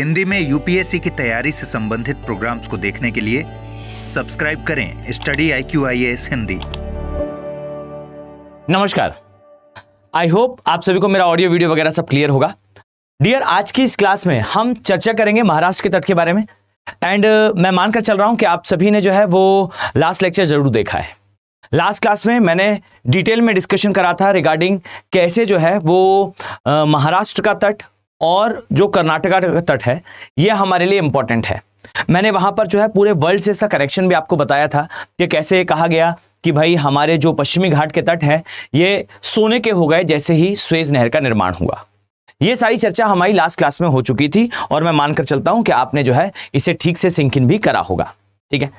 हिंदी में यूपीएससी की तैयारी से संबंधित प्रोग्राम्स को देखने के लिए सब्सक्राइब करें स्टडी IQ IAS हिंदी। नमस्कार, आई होप आप सभी को मेरा ऑडियो वीडियो वगैरह सब क्लियर होगा। डियर, आज की इस क्लास में हम चर्चा करेंगे महाराष्ट्र के तट के बारे में। एंड मैं मानकर चल रहा हूं कि आप सभी ने जो है वो लास्ट लेक्चर जरूर देखा है। लास्ट क्लास में मैंने डिटेल में डिस्कशन करा था रिगार्डिंग कैसे जो है वो महाराष्ट्र का तट और जो कर्नाटका का तट है ये हमारे लिए इंपॉर्टेंट है। मैंने वहां पर जो है पूरे वर्ल्ड से इसका कनेक्शन भी आपको बताया था कि कैसे कहा गया कि भाई हमारे जो पश्चिमी घाट के तट हैं ये सोने के हो गए जैसे ही सुएज नहर का निर्माण हुआ। ये सारी चर्चा हमारी लास्ट क्लास में हो चुकी थी और मैं मानकर चलता हूं कि आपने जो है इसे ठीक से सिंक इन भी करा होगा। ठीक है,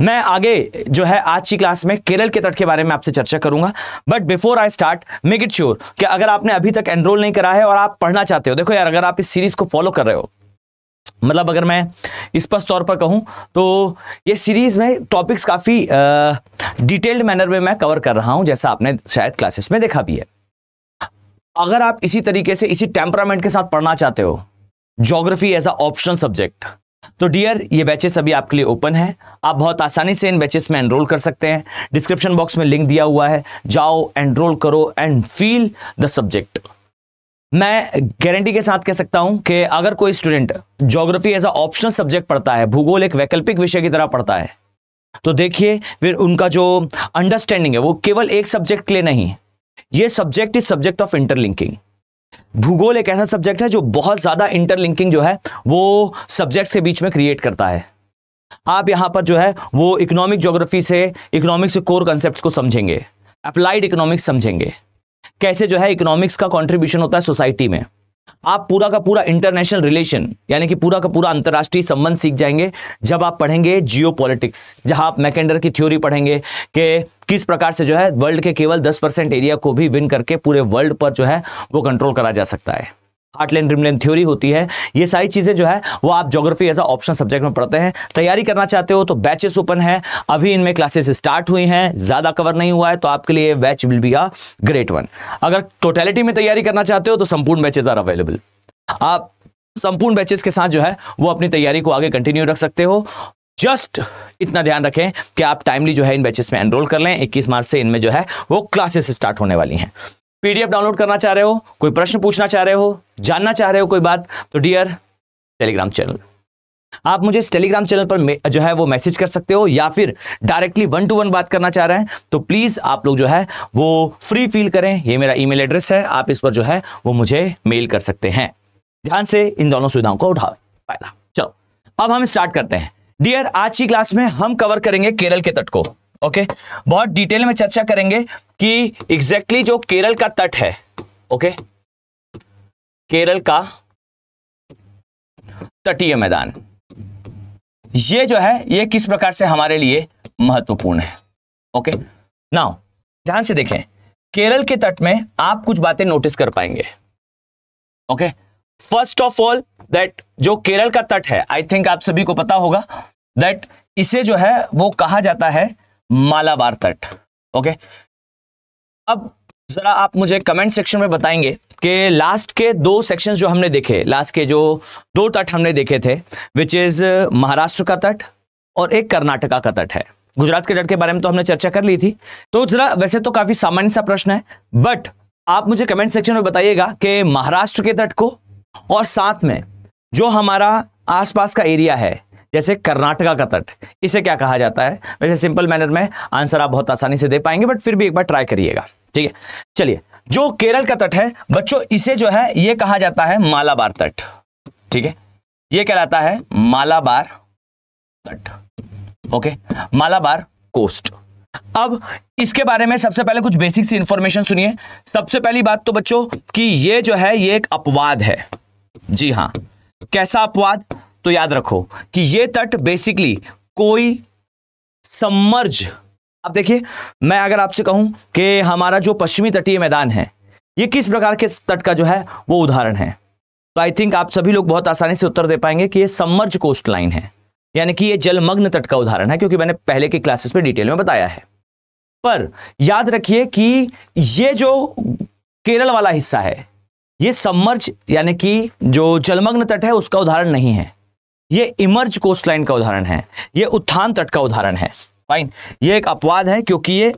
मैं आगे जो है आज की क्लास में केरल के तट के बारे में आपसे चर्चा करूंगा। But before I start, make it sure कि अगर आपने अभी तक एनरोल नहीं करा है और आप पढ़ना चाहते हो, देखो यार, अगर आप इस सीरीज को फॉलो कर रहे हो, मतलब अगर मैं स्पष्ट तौर पर कहूं तो ये सीरीज में टॉपिक्स काफी डिटेल्ड मैनर में मैं कवर कर रहा हूं, जैसा आपने शायद क्लासेस में देखा भी है। अगर आप इसी तरीके से इसी टेम्परामेंट के साथ पढ़ना चाहते हो geography as a optional subject, तो डियर ये बैचेस अभी आपके लिए ओपन है। आप बहुत आसानी से इन बैचेस में एनरोल कर सकते हैं। डिस्क्रिप्शन बॉक्स में लिंक दिया हुआ है, जाओ एनरोल करो एंड फील द सब्जेक्ट। मैं गारंटी के साथ कह सकता हूं कि अगर कोई student geography as a optional subject पढ़ता है, भूगोल एक वैकल्पिक विषय की तरह पढ़ता है, तो देखिए फिर उनका जो अंडरस्टैंडिंग है वो केवल एक सब्जेक्ट के लिए नहीं, ये subject is subject of interlinking. भूगोल एक ऐसा सब्जेक्ट है जो बहुत ज्यादा इंटरलिंकिंग जो है वो सब्जेक्ट के बीच में क्रिएट करता है। आप यहां पर जो है वो इकोनॉमिक ज्योग्राफी से इकोनॉमिक्स के कोर कॉन्सेप्ट्स को समझेंगे, अप्लाइड इकोनॉमिक्स समझेंगे, कैसे जो है इकोनॉमिक्स का कंट्रीब्यूशन होता है सोसाइटी में। आप पूरा का पूरा इंटरनेशनल रिलेशन यानी कि पूरा का पूरा अंतरराष्ट्रीय संबंध सीख जाएंगे जब आप पढ़ेंगे जियोपॉलिटिक्स, जहां आप मैकेंडर की थ्योरी पढ़ेंगे कि किस प्रकार से जो है वर्ल्ड के केवल 10% एरिया को भी विन करके पूरे वर्ल्ड पर जो है वो कंट्रोल करा जा सकता है। हार्टलैंड ड्रीमलैंड थ्योरी होती है। ये सारी चीजें जो है वो आप geography as a optional subject में पढ़ते हैं। तैयारी करना चाहते हो तो बैचेस ओपन है, अभी इनमें क्लासेस स्टार्ट हुई हैं, ज्यादा कवर नहीं हुआ है, तो आपके लिए batch will be a great one. अगर टोटलिटी में तैयारी करना चाहते हो तो संपूर्ण बैचेस आर अवेलेबल। आप संपूर्ण बैचेस के साथ जो है वो अपनी तैयारी को आगे कंटिन्यू रख सकते हो। जस्ट इतना ध्यान रखें कि आप टाइमली जो है इन बैचेस में एनरोल कर लें। 21 मार्च से इनमें जो है वो क्लासेस स्टार्ट होने वाली हैं। PDF डाउनलोड करना चाह रहे हो, कोई प्रश्न पूछना चाह रहे हो, जानना चाह रहे हो कोई बात, तो डियर टेलीग्राम चैनल, आप मुझे इस टेलीग्राम चैनल पर जो है वो मैसेज कर सकते हो, या फिर डायरेक्टली 1-to-1 बात करना चाह रहे हैं तो प्लीज आप लोग जो है वो फ्री फील करें। ये मेरा ईमेल एड्रेस है, आप इस पर जो है वो मुझे मेल कर सकते हैं। ध्यान से इन दोनों सुविधाओं को उठाओ फायदा। चलो अब हम स्टार्ट करते हैं। डियर, आज की क्लास में हम कवर करेंगे केरल के तट को। ओके, बहुत डिटेल में चर्चा करेंगे कि एग्जैक्टली जो केरल का तट है, ओके, केरल का तटीय मैदान, ये जो है ये किस प्रकार से हमारे लिए महत्वपूर्ण है। ओके, नाउ ध्यान से देखें, केरल के तट में आप कुछ बातें नोटिस कर पाएंगे। Okay, first of all that जो केरल का तट है, आई थिंक आप सभी को पता होगा दैट इसे जो है वो कहा जाता है मालाबार तट। ओके, अब जरा आप मुझे कमेंट सेक्शन में बताएंगे कि लास्ट के 2 सेक्शंस जो हमने देखे, लास्ट के जो 2 तट हमने देखे थे, विच इज महाराष्ट्र का तट और एक कर्नाटका का तट है। गुजरात के तट के बारे में तो हमने चर्चा कर ली थी। तो जरा वैसे तो काफी सामान्य सा प्रश्न है, बट आप मुझे कमेंट सेक्शन में बताइएगा कि महाराष्ट्र के तट को और साथ में जो हमारा आसपास का एरिया है जैसे कर्नाटका का तट, इसे क्या कहा जाता है। वैसे सिंपल मैनर में आंसर आप बहुत आसानी से दे पाएंगे, बट फिर भी एक बार ट्राई करिएगा। ठीक है, चलिए, जो केरल का तट है बच्चों, इसे जो है ये कहा जाता है मालाबार तट। ठीक है, ये कहलाता है मालाबार तट। Okay, Malabar coast. अब इसके बारे में सबसे पहले कुछ बेसिक सी इंफॉर्मेशन सुनिए। सबसे पहली बात तो बच्चों कि ये जो है ये एक अपवाद है। जी हां, कैसा अपवाद? तो याद रखो कि ये तट बेसिकली कोई सबमर्ज, अब देखिए मैं अगर आपसे कहूं कि हमारा जो पश्चिमी तटीय मैदान है ये किस प्रकार के तट का जो है वो उदाहरण है, तो आई थिंक आप सभी लोग बहुत आसानी से उत्तर दे पाएंगे कि ये सबमर्ज कोस्ट लाइन है, यानी कि ये जलमग्न तट का उदाहरण है, क्योंकि मैंने पहले की क्लासेस में डिटेल में बताया है। पर याद रखिए कि ये जो केरल वाला हिस्सा है ये सबमर्ज यानी कि जो जलमग्न तट है उसका उदाहरण नहीं है, ये इमर्ज कोस्टलाइन का उदाहरण है, ये उत्थान तट का उदाहरण है। फाइन, ये एक अपवाद है क्योंकि ये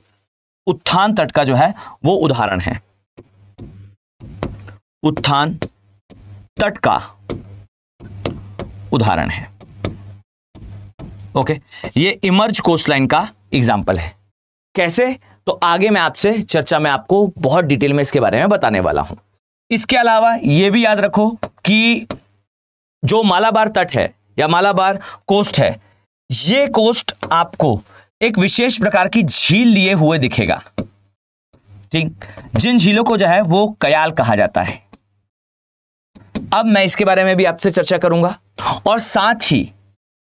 उत्थान तट का जो है वो उदाहरण है, उत्थान तट का उदाहरण है। ओके, ये इमर्ज कोस्टलाइन का एग्जाम्पल है। कैसे, तो आगे मैं आपसे चर्चा में आपको बहुत डिटेल में इसके बारे में बताने वाला हूं। इसके अलावा यह भी याद रखो कि जो मालाबार तट है या मालाबार कोस्ट है, ये कोस्ट आपको एक विशेष प्रकार की झील लिए हुए दिखेगा। ठीक, जिन झीलों को जो है वो कयाल कहा जाता है। अब मैं इसके बारे में भी आपसे चर्चा करूंगा, और साथ ही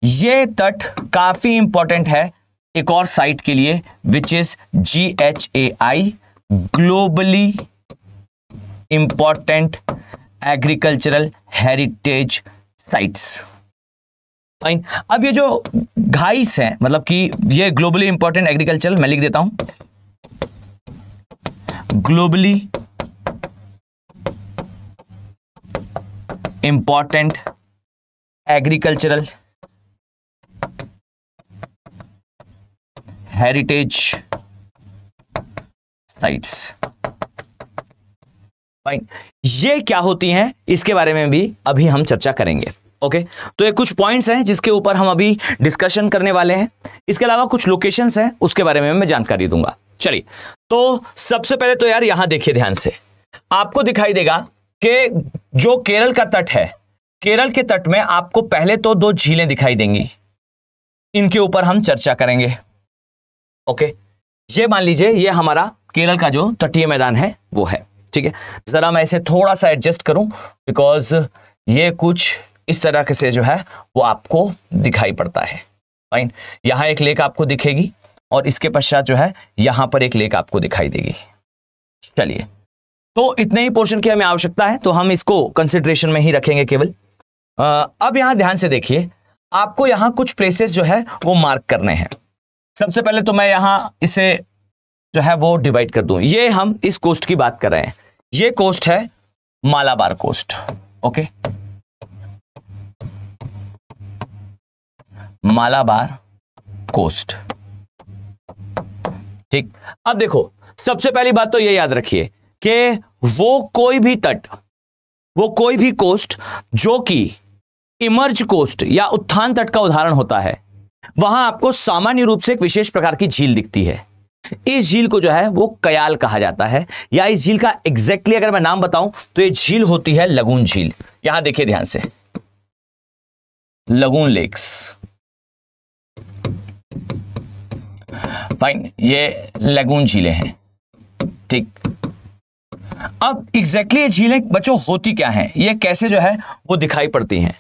ये तट काफी इंपॉर्टेंट है एक और साइट के लिए, which is GHAI, globally important agricultural heritage sites. Fine, अब ये जो घाइस है, मतलब कि ये ग्लोबली इंपॉर्टेंट एग्रीकल्चरल, मैं लिख देता हूं globally important agricultural heritage sites. Fine, ये क्या होती हैं इसके बारे में भी अभी हम चर्चा करेंगे। ओके, तो ये कुछ पॉइंट्स हैं जिसके ऊपर हम अभी डिस्कशन करने वाले हैं। इसके अलावा कुछ लोकेशंस हैं, उसके बारे में मैं जानकारी दूंगा। चलिए, तो सबसे पहले तो यार यहां देखिए ध्यान से, आपको दिखाई देगा कि जो केरल का तट है, केरल के तट में आपको पहले तो 2 झीलें दिखाई देंगी, इनके ऊपर हम चर्चा करेंगे। ओके, ये मान लीजिए ये हमारा केरल का जो तटीय मैदान है वो है। ठीक है, जरा मैं इसे थोड़ा सा एडजस्ट करूं बिकॉज ये कुछ इस तरह से जो है वो आपको दिखाई पड़ता है। फाइन, यहां एक लेक आपको दिखेगी और इसके पश्चात जो है यहां पर एक लेक आपको दिखाई देगी। चलिए, तो इतने ही पोर्शन की हमें आवश्यकता है, तो हम इसको कंसिडरेशन में ही रखेंगे केवल। अब यहां ध्यान से देखिए, आपको यहां कुछ प्लेसेस जो है वो मार्क करने हैं। सबसे पहले तो मैं यहां इसे जो है वो डिवाइड कर दूं। ये हम इस कोस्ट की बात कर रहे हैं, ये कोस्ट है Malabar coast. Okay, Malabar coast. ठीक, अब देखो, सबसे पहली बात तो ये याद रखिए कि वो कोई भी तट, वो कोई भी कोस्ट जो कि इमर्ज कोस्ट या उत्थान तट का उदाहरण होता है, वहां आपको सामान्य रूप से एक विशेष प्रकार की झील दिखती है। इस झील को जो है वो कयाल कहा जाता है, या इस झील का एग्जैक्टली अगर मैं नाम बताऊं तो ये झील होती है लगून झील। यहां देखिए ध्यान से, लगून लेक्स। फाइन, ये लगून झीलें हैं। ठीक, अब एग्जैक्टली ये झीलें बच्चों होती क्या हैं, ये कैसे जो है वो दिखाई पड़ती हैं,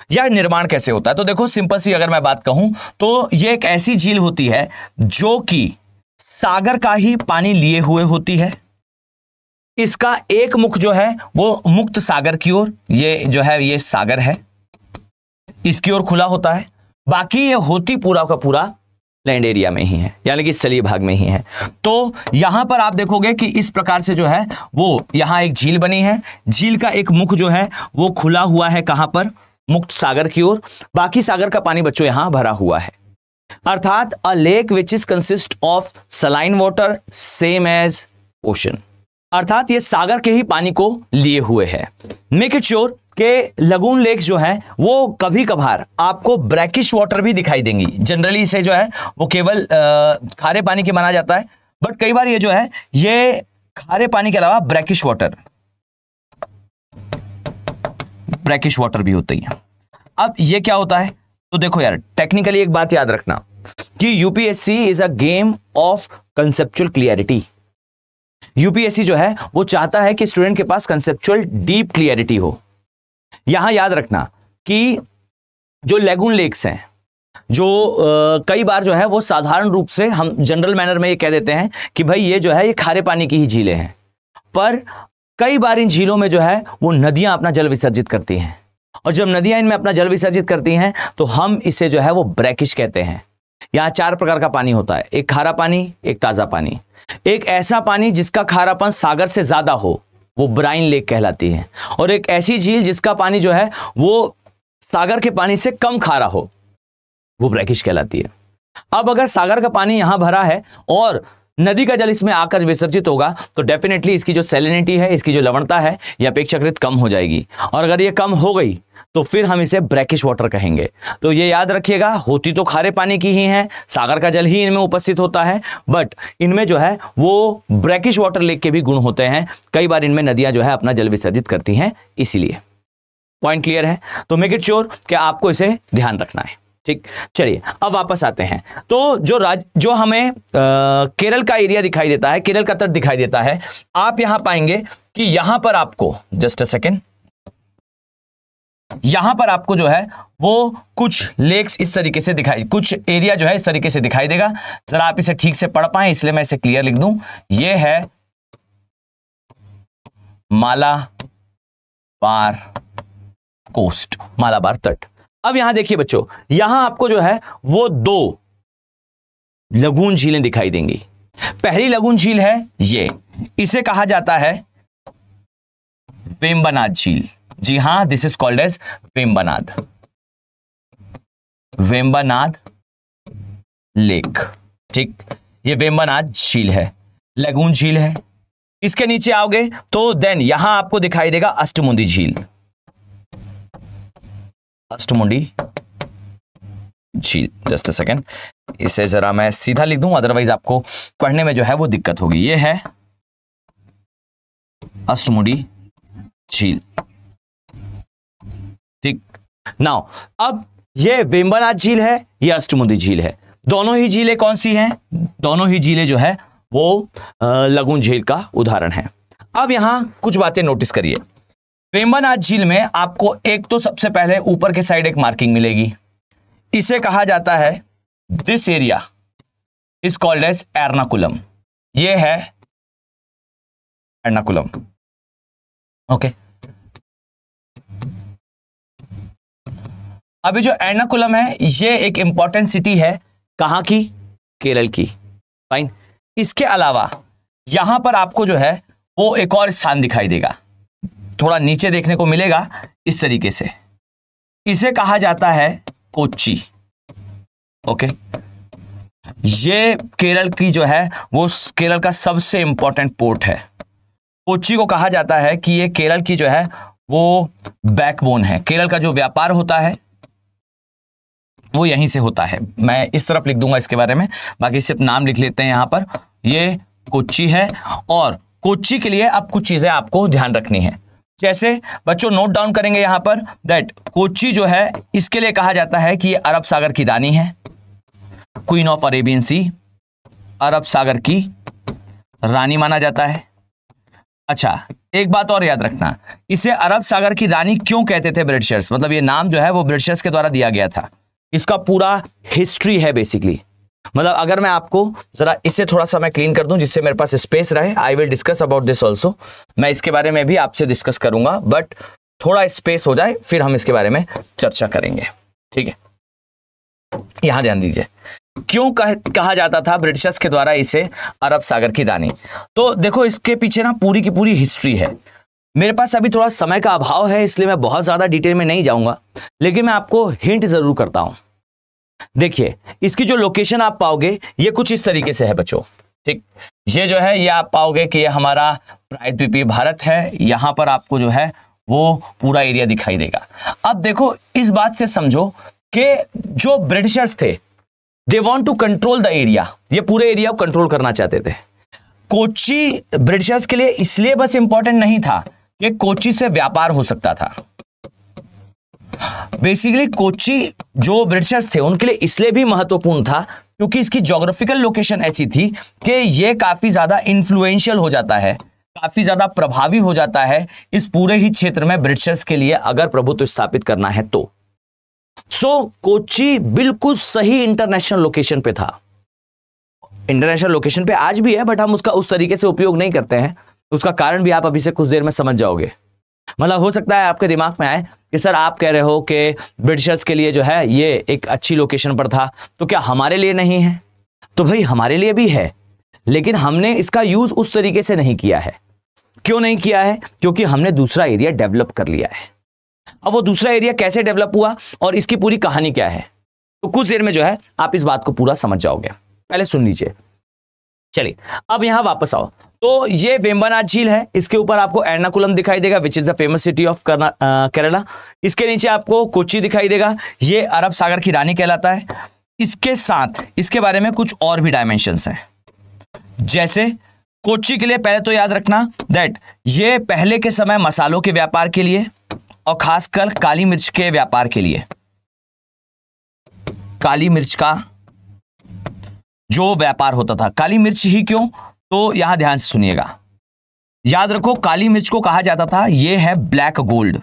या निर्माण कैसे होता है। तो देखो, सिंपल सी अगर मैं बात कहूं तो ये एक ऐसी झील होती है जो कि सागर का ही पानी लिए हुए होती है। इसका एक मुख जो है वो मुक्त सागर की ओर, ये जो है ये सागर है, इसकी ओर खुला होता है। बाकी ये होती पूरा का पूरा लैंड एरिया में ही है, यानी कि स्थलीय भाग में ही है। तो यहां पर आप देखोगे कि इस प्रकार से जो है वो यहां एक झील बनी है। झील का एक मुख जो है वो खुला हुआ है, कहां पर, मुक्त सागर की ओर। बाकी सागर का पानी बच्चों यहां भरा हुआ है, अर्थात a lake which is consist of saline water same as ocean, अर्थात ये सागर के ही पानी को लिए हुए है। मेक इट श्योर कि लगून लेक्स जो है वो कभी कभार आपको ब्रैकिश वाटर भी दिखाई देंगी। जनरली इसे जो है वो केवल खारे पानी के माना जाता है, बट कई बार ये जो है ये खारे पानी के अलावा ब्रैकिश वाटर भी होती है। अब ये क्या होता है, तो देखो यार, टेक्निकली एक बात याद रखना कि UPSC is a game of conceptual clarity. UPSC जो है वो चाहता है कि स्टूडेंट के पास कंसेप्चुअल डीप क्लियरिटी हो। यहां याद रखना कि जो लगून लेक्स हैं, जो कई बार जो है वो साधारण रूप से हम जनरल मैनर में ये कह देते हैं कि भाई ये जो है ये खारे पानी की ही झीलें हैं, पर कई बार इन झीलों में जो है वो नदियां अपना जल विसर्जित करती हैं, और जब नदियां इनमें अपना जल विसर्जित करती हैं तो हम इसे जो है वो ब्रैकिश कहते हैं। यहां 4 प्रकार का पानी होता है, एक खारा पानी, एक ताजा पानी, एक ऐसा पानी जिसका खारापन सागर से ज्यादा हो, वो ब्राइन लेक कहलाती है। और एक ऐसी झील जिसका पानी जो है वो सागर के पानी से कम खारा हो, वो ब्रैकिश कहलाती है। अब अगर सागर का पानी यहां भरा है और नदी का जल इसमें आकर विसर्जित होगा तो डेफिनेटली इसकी जो सैलिनिटी है, इसकी जो लवणता है, यह अपेक्षाकृत कम हो जाएगी। और अगर ये कम हो गई तो फिर हम इसे ब्रैकिश वाटर कहेंगे। तो ये याद रखिएगा, होती तो खारे पानी की ही है, सागर का जल ही इनमें उपस्थित होता है, बट इनमें जो है वो ब्रैकिश वाटर लेक के भी गुण होते हैं। कई बार इनमें नदियां जो है अपना जल विसर्जित करती हैं, इसीलिए। पॉइंट क्लियर है? तो मेक इट श्योर कि आपको इसे ध्यान रखना है। ठीक, चलिए अब वापस आते हैं। तो जो हमें केरल का एरिया दिखाई देता है, केरल का तट दिखाई देता है, आप यहां पाएंगे कि यहां पर आपको, जस्ट अ सेकेंड, यहां पर आपको जो है वो कुछ लेक्स इस तरीके से दिखाई, कुछ एरिया जो है इस तरीके से दिखाई देगा। जरा आप इसे ठीक से पढ़ पाए इसलिए मैं इसे क्लियर लिख दूं। ये है मालाबार कोस्ट, मालाबार तट। अब यहां देखिए बच्चों, यहां आपको जो है वो दो लगून झीलें दिखाई देंगी। पहली लगून झील है ये, इसे कहा जाता है वेम्बनाद झील। जी हां, this is called as Vembanad, Vembanad lake. ठीक, ये वेम्बनाद झील है, लगून झील है। इसके नीचे आओगे तो देन यहां आपको दिखाई देगा अष्टमुंडी झील, अष्टमुंडी झील। जस्ट अ सेकेंड, इसे जरा मैं सीधा लिख दूं, अदरवाइज आपको पढ़ने में जो है वो दिक्कत होगी। ये है अष्टमुंडी झील। ठीक, नाउ अब ये वेम्बनाद झील है, ये अष्टमुंडी झील है। दोनों ही झीलें कौन सी हैं? दोनों ही झीलें जो है वो लगून झील का उदाहरण है। अब यहां कुछ बातें नोटिस करिए। वेम्बनाद झील में आपको एक तो सबसे पहले ऊपर के साइड एक मार्किंग मिलेगी, इसे कहा जाता है, this area is called as Ernakulam. ये है एर्नाकुलम। ओके, अभी जो एर्नाकुलम है ये एक इंपॉर्टेंट सिटी है, कहां की? केरल की। फाइन। इसके अलावा यहां पर आपको जो है वो एक और स्थान दिखाई देगा, थोड़ा नीचे देखने को मिलेगा इस तरीके से, इसे कहा जाता है कोच्चि। ओके, ये केरल की जो है वो केरल का सबसे इंपॉर्टेंट पोर्ट है। कोच्चि को कहा जाता है कि ये केरल की जो है वो बैकबोन है। केरल का जो व्यापार होता है वो यहीं से होता है। मैं इस तरफ लिख दूंगा इसके बारे में, बाकी सिर्फ नाम लिख लेते हैं यहां पर। ये कोच्चि है और कोच्चि के लिए अब कुछ चीजें आपको ध्यान रखनी है। जैसे बच्चों नोट डाउन करेंगे यहां पर दैट कोच्चि जो है इसके लिए कहा जाता है कि ये अरब सागर की रानी है, क्वीन ऑफ अरेबियन सी, अरब सागर की रानी माना जाता है। अच्छा, एक बात और याद रखना, इसे अरब सागर की रानी क्यों कहते थे ब्रिटिशर्स? मतलब ये नाम जो है वो ब्रिटिशर्स के द्वारा दिया गया था। इसका पूरा हिस्ट्री है बेसिकली। मतलब अगर मैं आपको जरा इसे थोड़ा सा मैं क्लीन कर दूं जिससे मेरे पास स्पेस रहे, I will discuss about this also. मैं इसके बारे में भी आपसे डिस्कस करूंगा, बट थोड़ा स्पेस हो जाए फिर हम इसके बारे में चर्चा करेंगे। ठीक है, यहां ध्यान दीजिए, क्यों कहा जाता था ब्रिटिशर्स के द्वारा इसे अरब सागर की रानी? तो देखो इसके पीछे ना पूरी की पूरी हिस्ट्री है। मेरे पास अभी थोड़ा समय का अभाव है इसलिए मैं बहुत ज्यादा डिटेल में नहीं जाऊंगा, लेकिन मैं आपको हिंट जरूर करता हूं। देखिए इसकी जो लोकेशन आप पाओगे ये कुछ इस तरीके से है बच्चों। ठीक, ये जो है ये आप पाओगे कि ये हमारा प्रायद्वीपीय भारत है। यहां पर आपको जो है वो पूरा एरिया दिखाई देगा। अब देखो इस बात से समझो कि जो ब्रिटिशर्स थे they want to control the area, ये पूरे एरिया को कंट्रोल करना चाहते थे। कोच्चि ब्रिटिशर्स के लिए इसलिए बस इंपॉर्टेंट नहीं था कि कोच्चि से व्यापार हो सकता था। बेसिकली कोच्चि जो ब्रिटिशर्स थे उनके लिए इसलिए भी महत्वपूर्ण था क्योंकि इसकी ज्योग्राफिकल लोकेशन ऐसी थी कि ये काफी ज्यादा इन्फ्लुएंशियल हो जाता है, काफी ज्यादा प्रभावी हो जाता है इस पूरे ही क्षेत्र में ब्रिटिशर्स के लिए अगर प्रभुत्व स्थापित करना है तो। कोच्चि बिल्कुल सही इंटरनेशनल लोकेशन पे था। इंटरनेशनल लोकेशन पे आज भी है बट हम उसका उस तरीके से उपयोग नहीं करते हैं। उसका कारण भी आप अभी से कुछ देर में समझ जाओगे। मतलब हो सकता है आपके दिमाग में आए कि सर आप कह रहे हो कि ब्रिटिशर्स के लिए जो है ये एक अच्छी लोकेशन पर था, तो क्या हमारे लिए नहीं है? तो भाई हमारे लिए भी है, लेकिन हमने इसका यूज उस तरीके से नहीं किया है। क्यों नहीं किया है? क्योंकि हमने दूसरा एरिया डेवलप कर लिया है। अब वो दूसरा एरिया कैसे डेवलप हुआ और इसकी पूरी कहानी क्या है, तो कुछ देर में जो है आप इस बात को पूरा समझ जाओगे। पहले सुन लीजिए। चलिए अब यहां वापस आओ। तो ये वेम्बनाड झील है, इसके ऊपर आपको एर्नाकुलम दिखाई देगा which is the famous city of Kerala. इसके नीचे आपको कोच्चि दिखाई देगा, ये अरब सागर की रानी कहलाता है। इसके साथ इसके बारे में कुछ और भी डायमेंशंस हैं, जैसे कोच्चि के लिए पहले तो याद रखना दैट ये पहले के समय मसालों के व्यापार के लिए और खासकर काली मिर्च के व्यापार के लिए, काली मिर्च का जो व्यापार होता था। काली मिर्च ही क्यों, तो यहां ध्यान से सुनिएगा। याद रखो काली मिर्च को कहा जाता था ये है ब्लैक गोल्ड।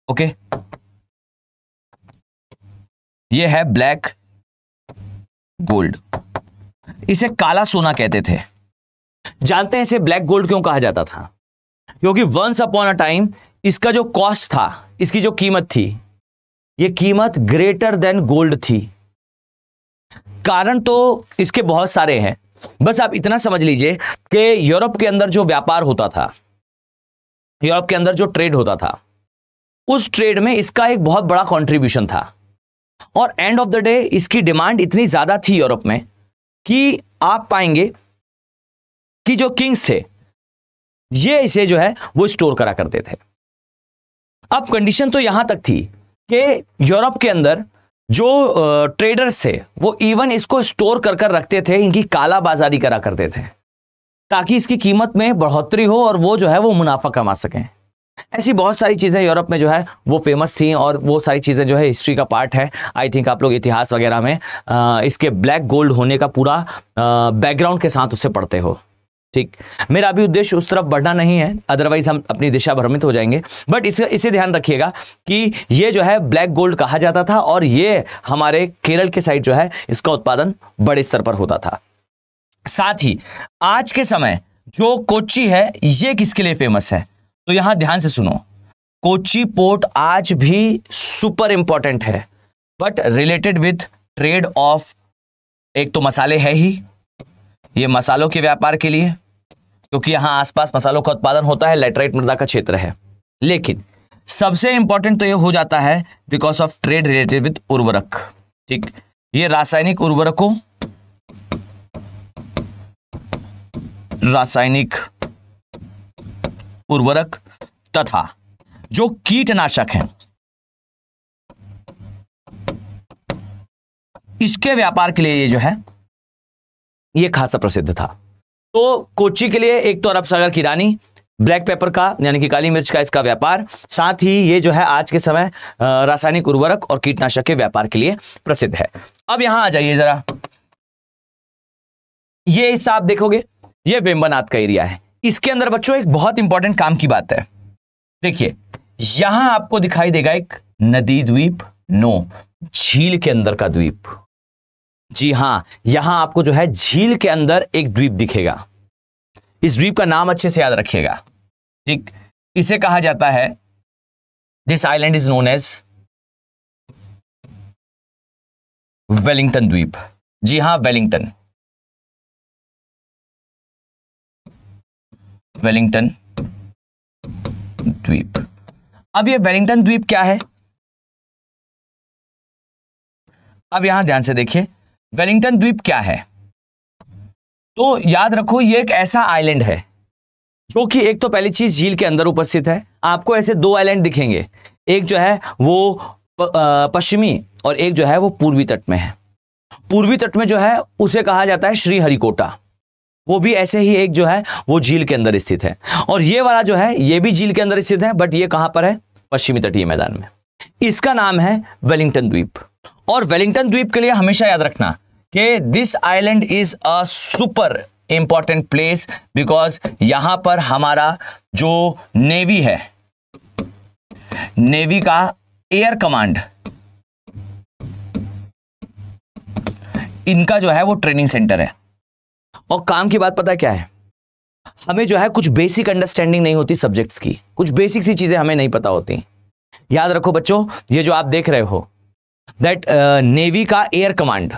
ओके, ये है ब्लैक गोल्ड, इसे काला सोना कहते थे। जानते हैं इसे ब्लैक गोल्ड क्यों कहा जाता था? क्योंकि वंस अपॉन अ टाइम इसका जो कॉस्ट था, इसकी जो कीमत थी, ये कीमत ग्रेटर देन गोल्ड थी। कारण तो इसके बहुत सारे हैं, बस आप इतना समझ लीजिए कि यूरोप के अंदर जो व्यापार होता था, यूरोप के अंदर जो ट्रेड होता था, उस ट्रेड में इसका एक बहुत बड़ा कंट्रीब्यूशन था। और एंड ऑफ द डे इसकी डिमांड इतनी ज्यादा थी यूरोप में कि आप पाएंगे कि जो किंग्स थे ये इसे जो है वो स्टोर करा करते थे। अब कंडीशन तो यहां तक थी कि यूरोप के अंदर जो ट्रेडर्स थे वो इवन इसको स्टोर कर कर रखते थे, इनकी काला बाजारी करा करते थे ताकि इसकी कीमत में बढ़ोतरी हो और वो जो है वो मुनाफा कमा सकें। ऐसी बहुत सारी चीजें यूरोप में जो है वो फेमस थी और वो सारी चीजें जो है हिस्ट्री का पार्ट है। आई थिंक आप लोग इतिहास वगैरह में इसके ब्लैक गोल्ड होने का पूरा बैकग्राउंड के साथ उसे पढ़ते हो। ठीक, मेरा अभी उद्देश्य उस तरफ बढ़ना नहीं है, अदरवाइज हम अपनी दिशा भ्रमित हो जाएंगे। बट इसे ध्यान रखिएगा कि ये जो है ब्लैक गोल्ड कहा जाता था और ये हमारे केरल के साइड जो है इसका उत्पादन बड़े स्तर पर होता था। साथ ही आज के समय जो कोच्चि है ये किसके लिए फेमस है, तो यहां ध्यान से सुनो। कोच्चि पोर्ट आज भी सुपर इंपॉर्टेंट है, but related with trade off, एक तो मसाले है ही, ये मसालों के व्यापार के लिए, क्योंकि यहां आसपास मसालों का उत्पादन होता है, लैटराइट मृदा का क्षेत्र है। लेकिन सबसे इंपॉर्टेंट तो ये हो जाता है because of trade related with उर्वरक। ठीक, ये रासायनिक उर्वरकों, रासायनिक उर्वरक तथा जो कीटनाशक हैं, इसके व्यापार के लिए ये जो है ये खासा प्रसिद्ध था। तो कोच्चि के लिए एक तो अरब सागर की रानी, ब्लैक पेपर का यानी कि काली मिर्च का इसका व्यापार, साथ ही ये जो है आज के समय रासायनिक उर्वरक और कीटनाशक के व्यापार के लिए प्रसिद्ध है। अब यहां आ जाइए जरा, ये हिस्सा आप देखोगे ये वेम्बनाड का एरिया है। इसके अंदर बच्चों एक बहुत इंपॉर्टेंट काम की बात है। देखिए यहां आपको दिखाई देगा एक नदी द्वीप, नो, झील के अंदर का द्वीप। जी हां, यहां आपको जो है झील के अंदर एक द्वीप दिखेगा। इस द्वीप का नाम अच्छे से याद रखिएगा। ठीक, इसे कहा जाता है, this island is known as Wellington द्वीप। जी हां, वेलिंगटन, वेलिंगटन द्वीप। अब ये वेलिंगटन द्वीप क्या है, अब यहां ध्यान से देखिए वेलिंगटन द्वीप क्या है। तो याद रखो ये एक ऐसा आइलैंड है जो कि एक तो पहली चीज झील के अंदर उपस्थित है। आपको ऐसे दो आइलैंड दिखेंगे, एक जो है वो पश्चिमी और एक जो है वो पूर्वी तट में है। पूर्वी तट में जो है उसे कहा जाता है श्रीहरिकोटा, वो भी ऐसे ही एक जो है वो झील के अंदर स्थित है। और ये वाला जो है ये भी झील के अंदर स्थित है, बट ये कहां पर है, पश्चिमी तटीय मैदान में। इसका नाम है वेलिंगटन द्वीप। और वेलिंगटन द्वीप के लिए हमेशा याद रखना कि this island is a super important place because यहां पर हमारा जो नेवी है, नेवी का एयर कमांड, इनका जो है वो ट्रेनिंग सेंटर है। और काम की बात पता है क्या है, हमें जो है कुछ बेसिक अंडरस्टैंडिंग नहीं होती सब्जेक्ट्स की, कुछ बेसिक सी चीजें हमें नहीं पता होती। याद रखो बच्चों, ये जो आप देख रहे हो दैट नेवी का एयर कमांड,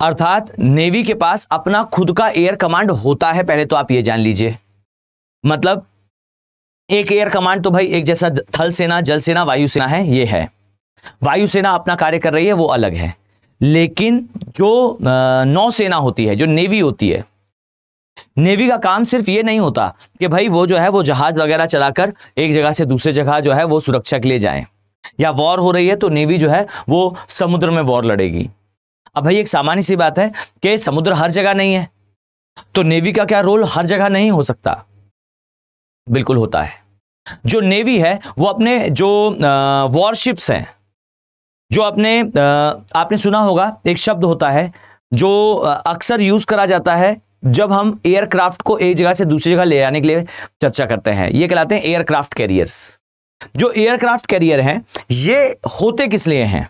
अर्थात नेवी के पास अपना खुद का एयर कमांड होता है, पहले तो आप ये जान लीजिए। मतलब एक एयर कमांड तो भाई एक जैसा थल सेना, जल सेना, वायुसेना है, ये है। वायुसेना अपना कार्य कर रही है, वो अलग है। लेकिन जो नौसेना होती है, जो नेवी होती है, नेवी का काम सिर्फ ये नहीं होता कि भाई वो जो है वो जहाज वगैरह चलाकर एक जगह से दूसरे जगह जो है वो सुरक्षा के लिए जाए, या वॉर हो रही है तो नेवी जो है वो समुद्र में वॉर लड़ेगी। अब भाई एक सामान्य सी बात है कि समुद्र हर जगह नहीं है, तो नेवी का क्या रोल हर जगह नहीं हो सकता? बिल्कुल होता है। जो नेवी है वो अपने जो वॉरशिप्स हैं, जो अपने आपने सुना होगा एक शब्द होता है जो अक्सर यूज करा जाता है जब हम एयरक्राफ्ट को एक जगह से दूसरी जगह ले जाने के लिए चर्चा करते हैं, ये कहलाते हैं एयरक्राफ्ट कैरियर्स। जो एयरक्राफ्ट कैरियर हैं ये होते किस लिए हैं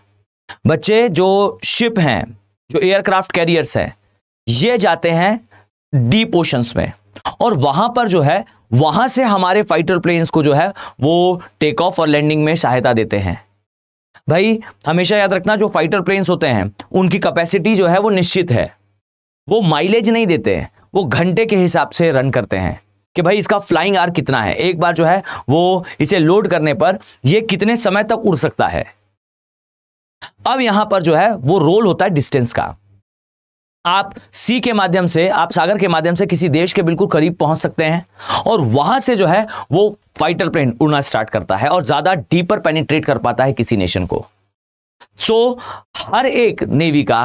बच्चे? जो शिप हैं, जो एयरक्राफ्ट कैरियर्स हैं, ये जाते हैं डीप ओशंस में, और वहां पर जो है वहां से हमारे फाइटर प्लेन्स को जो है वो टेक ऑफ और लैंडिंग में सहायता देते हैं। भाई हमेशा याद रखना, जो फाइटर प्लेन्स होते हैं उनकी कैपेसिटी जो है वो निश्चित है, वो माइलेज नहीं देते हैं, वो घंटे के हिसाब से रन करते हैं कि भाई इसका फ्लाइंग आवर कितना है, एक बार जो है वो इसे लोड करने पर ये कितने समय तक उड़ सकता है। अब यहां पर जो है वो रोल होता है डिस्टेंस का। आप सी के माध्यम से, आप सागर के माध्यम से किसी देश के बिल्कुल करीब पहुंच सकते हैं, और वहां से जो है वो फाइटर प्लेन उड़ना स्टार्ट करता है और ज्यादा डीपर पेनिट्रेट कर पाता है किसी नेशन को। सो हर एक नेवी का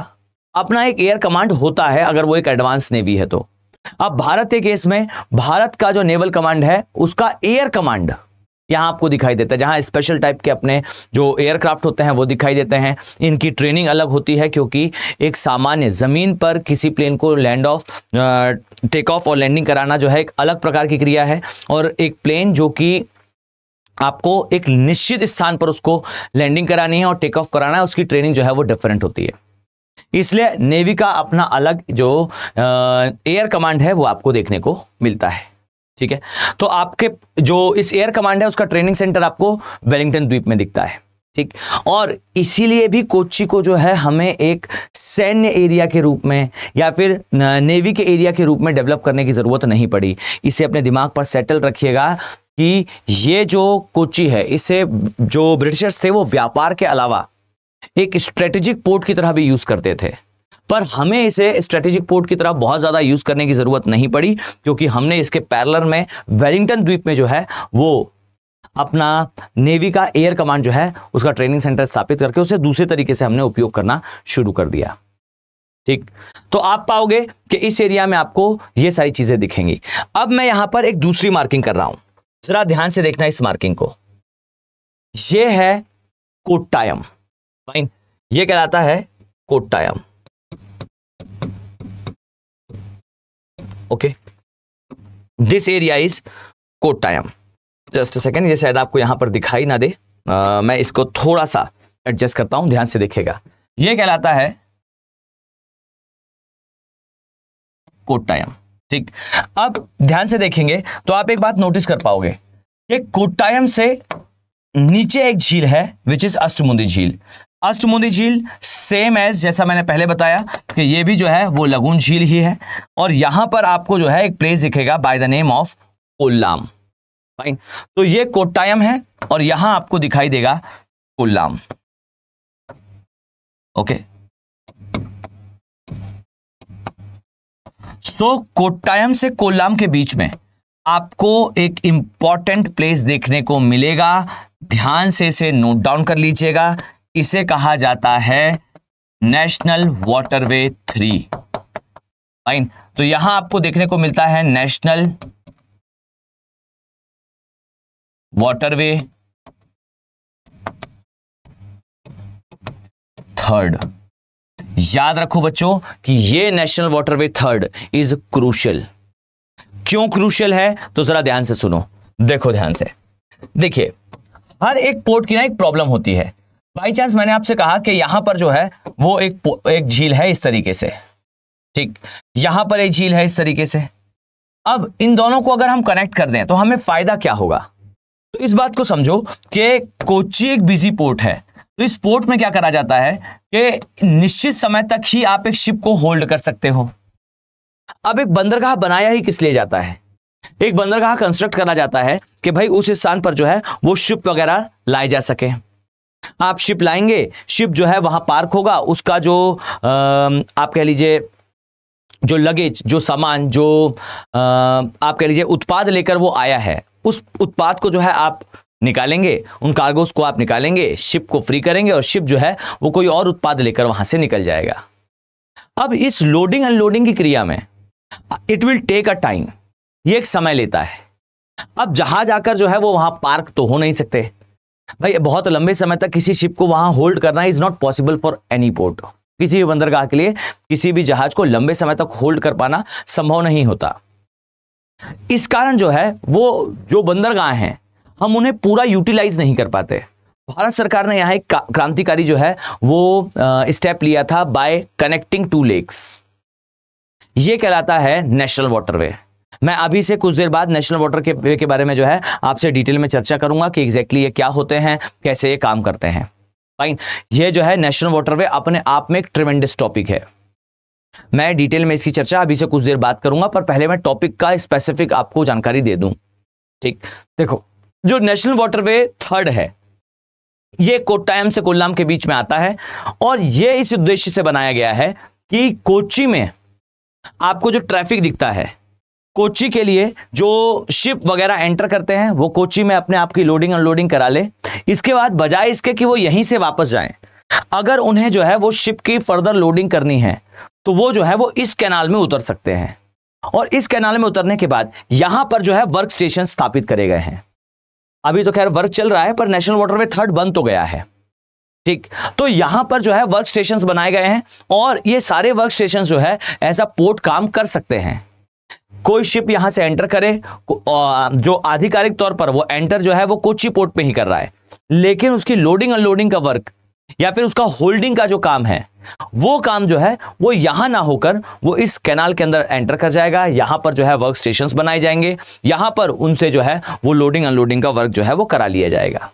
अपना एक एयर कमांड होता है, अगर वो एक एडवांस नेवी है तो। अब भारत के केस में भारत का जो नेवल कमांड है उसका एयर कमांड यहां आपको दिखाई देता है, जहां स्पेशल टाइप के अपने जो एयरक्राफ्ट होते हैं वो दिखाई देते हैं। इनकी ट्रेनिंग अलग होती है, क्योंकि एक सामान्य जमीन पर किसी प्लेन को टेक ऑफ और लैंडिंग कराना जो है एक अलग प्रकार की क्रिया है, और एक प्लेन जो कि आपको एक निश्चित स्थान पर उसको लैंडिंग करानी है और टेक ऑफ कराना है, उसकी ट्रेनिंग जो है वो डिफरेंट होती है। इसलिए नेवी का अपना अलग जो एयर कमांड है वो आपको देखने को मिलता है। ठीक है, तो आपके जो इस एयर कमांड है उसका ट्रेनिंग सेंटर आपको वेलिंगटन द्वीप में दिखता है। ठीक, और इसीलिए भी कोच्चि को जो है हमें एक सैन्य एरिया के रूप में या फिर नेवी के एरिया के रूप में डेवलप करने की जरूरत नहीं पड़ी। इसे अपने दिमाग पर सेटल रखिएगा कि ये जो कोच्चि है, इसे जो ब्रिटिशर्स थे वो व्यापार के अलावा एक स्ट्रेटेजिक पोर्ट की तरह भी यूज करते थे, पर हमें इसे स्ट्रेटेजिक पोर्ट की तरह बहुत ज्यादा यूज करने की जरूरत नहीं पड़ी, क्योंकि हमने इसके पैरेलल में वेलिंगटन द्वीप में जो है वो अपना नेवी का एयर कमांड जो है उसका ट्रेनिंग सेंटर स्थापित करके उसे दूसरे तरीके से हमने उपयोग करना शुरू कर दिया। ठीक, तो आप पाओगे कि इस एरिया में आपको ये सारी चीजें दिखेंगी। अब मैं यहां पर एक दूसरी मार्किंग कर रहा हूं, जरा ध्यान से देखना इस मार्किंग को। ये है कोट्टायम, फाइन, ये कहलाता है Kottayam. Okay, this area is Kottayam. Just a second, ये शायद आपको यहां पर दिखाई ना दे, मैं इसको थोड़ा सा एडजस्ट करता हूं, ध्यान से देखिएगा। ये कहलाता है कोट्टायम। ठीक, अब ध्यान से देखेंगे तो आप एक बात नोटिस कर पाओगे कि कोट्टायम से नीचे एक झील है विच इज अष्टमुंदी झील। अष्टमुंदी झील सेम एज जैसा मैंने पहले बताया कि ये भी जो है वो लगून झील ही है, और यहां पर आपको जो है एक प्लेस दिखेगा by the name of Kollam. Fine, तो ये कोट्टायम है और यहां आपको दिखाई देगा कोल्लाम। ओके, सो कोट्टायम से कोल्लाम के बीच में आपको एक इंपॉर्टेंट प्लेस देखने को मिलेगा। ध्यान से इसे नोट डाउन कर लीजिएगा। इसे कहा जाता है नेशनल वाटरवे 3। फाइन, तो यहां आपको देखने को मिलता है नेशनल वाटरवे 3। याद रखो बच्चों कि ये नेशनल वाटरवे 3 इज क्रूशियल। क्यों क्रूशियल है तो जरा ध्यान से सुनो, देखो ध्यान से। देखिए, हर एक पोर्ट की ना एक प्रॉब्लम होती है। बाई चांस मैंने आपसे कहा कि यहां पर जो है वो एक झील है इस तरीके से, ठीक, यहां पर एक झील है इस तरीके से। अब इन दोनों को अगर हम कनेक्ट कर दें तो हमें फायदा क्या होगा? तो इस बात को समझो कि कोच्चि एक बिजी पोर्ट है, तो इस पोर्ट में क्या करा जाता है कि निश्चित समय तक ही आप एक शिप को होल्ड कर सकते हो। अब एक बंदरगाह बनाया ही किस लिए जाता है? एक बंदरगाह कंस्ट्रक्ट करा जाता है कि भाई उस स्थान पर जो है वो शिप वगैरह लाए जा सके। आप शिप लाएंगे, शिप जो है वहां पार्क होगा, उसका जो आप कह लीजिए जो लगेज, जो सामान, जो आप कह लीजिए उत्पाद लेकर वो आया है, उस उत्पाद को जो है आप निकालेंगे, उन कार्गोस को आप निकालेंगे, शिप को फ्री करेंगे और शिप जो है वो कोई और उत्पाद लेकर वहां से निकल जाएगा। अब इस लोडिंग अनलोडिंग की क्रिया में it will take a time, ये एक समय लेता है। अब जहाज आकर जो है वो वहां पार्क तो हो नहीं सकते भाई, बहुत लंबे समय तक किसी शिप को वहां होल्ड करना is not possible for any port. किसी भी बंदरगाह के लिए किसी भी जहाज को लंबे समय तक होल्ड कर पाना संभव नहीं होता। इस कारण जो है वो जो बंदरगाह हैं हम उन्हें पूरा यूटिलाइज नहीं कर पाते। भारत सरकार ने यहां एक क्रांतिकारी जो है वो स्टेप लिया था बाय कनेक्टिंग टू लेक्स, ये कहलाता है नेशनल वाटरवे। मैं अभी से कुछ देर बाद नेशनल वाटरवे के बारे में जो है आपसे डिटेल में चर्चा करूंगा कि एग्जैक्टली ये क्या होते हैं, कैसे ये काम करते हैं। फाइन, ये जो है नेशनल वाटरवे अपने आप में एक ट्रिमेंडस टॉपिक है। मैं डिटेल में इसकी चर्चा अभी से कुछ देर बाद करूंगा, पर पहले मैं टॉपिक का स्पेसिफिक आपको जानकारी दे दूं। ठीक, देखो जो नेशनल वाटरवे थर्ड है ये कोट्टायम से कोल्लाम के बीच में आता है और ये इस उद्देश्य से बनाया गया है कि कोच्चि में आपको जो ट्रैफिक दिखता है, कोच्चि के लिए जो शिप वगैरह एंटर करते हैं वो कोच्चि में अपने आप की लोडिंग अनलोडिंग करा ले। इसके बाद बजाय इसके कि वो यहीं से वापस जाएं, अगर उन्हें जो है वो शिप की फर्दर लोडिंग करनी है तो वो जो है वो इस कैनाल में उतर सकते हैं और इस कैनाल में उतरने के बाद यहां पर जो है वर्क स्टेशन स्थापित करे गए हैं। अभी तो खैर वर्क चल रहा है पर नेशनल वाटरवे थर्ड बन तो गया है। ठीक, तो यहां पर जो है वर्क स्टेशंस बनाए गए हैं और ये सारे वर्क स्टेशंस जो है एज अ पोर्ट काम कर सकते हैं। कोई शिप यहां से एंटर करे, जो आधिकारिक तौर पर वो एंटर जो है वो कोच्चि पोर्ट पे ही कर रहा है, लेकिन उसकी लोडिंग अनलोडिंग का वर्क या फिर उसका होल्डिंग का जो काम है वो काम जो है वो यहां ना होकर वो इस कैनाल के अंदर एंटर कर जाएगा। यहां पर जो है वर्क स्टेशंस बनाए जाएंगे, यहां पर उनसे जो है वो लोडिंग अनलोडिंग का वर्क जो है वो करा लिया जाएगा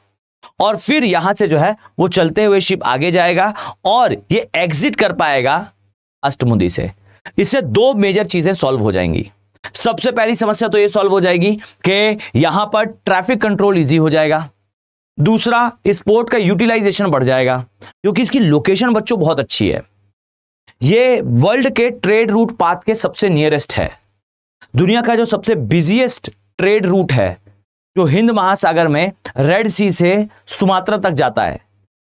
और फिर यहां से जो है वो चलते हुए शिप आगे जाएगा और ये एग्जिट कर पाएगा अष्टमुंदी से। इससे दो मेजर चीजें सॉल्व हो जाएंगी। सबसे पहली समस्या तो ये सॉल्व हो जाएगी कि यहां पर ट्रैफिक कंट्रोल इजी हो जाएगा। दूसरा, इस पोर्ट का यूटिलाइजेशन बढ़ जाएगा क्योंकि इसकी लोकेशन बच्चों बहुत अच्छी है। ये वर्ल्ड के ट्रेड रूट पाथ के सबसे नियरेस्ट है। दुनिया का जो सबसे बिजिएस्ट ट्रेड रूट है जो हिंद महासागर में रेड सी से सुमात्रा तक जाता है,